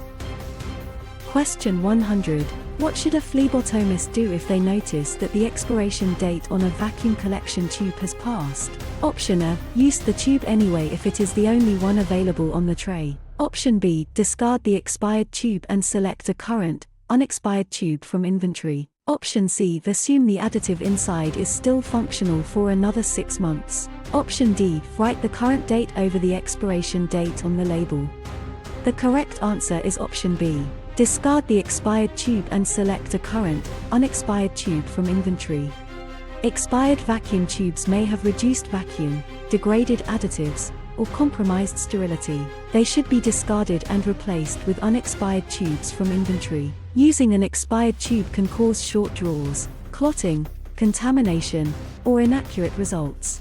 Question 100. What should a phlebotomist do if they notice that the expiration date on a vacuum collection tube has passed? Option A, use the tube anyway if it is the only one available on the tray. Option B, discard the expired tube and select a current, unexpired tube from inventory. Option C, assume the additive inside is still functional for another 6 months. Option D, write the current date over the expiration date on the label. The correct answer is option B. Discard the expired tube and select a current, unexpired tube from inventory. Expired vacuum tubes may have reduced vacuum, degraded additives, or compromised sterility. They should be discarded and replaced with unexpired tubes from inventory. Using an expired tube can cause short draws, clotting, contamination, or inaccurate results.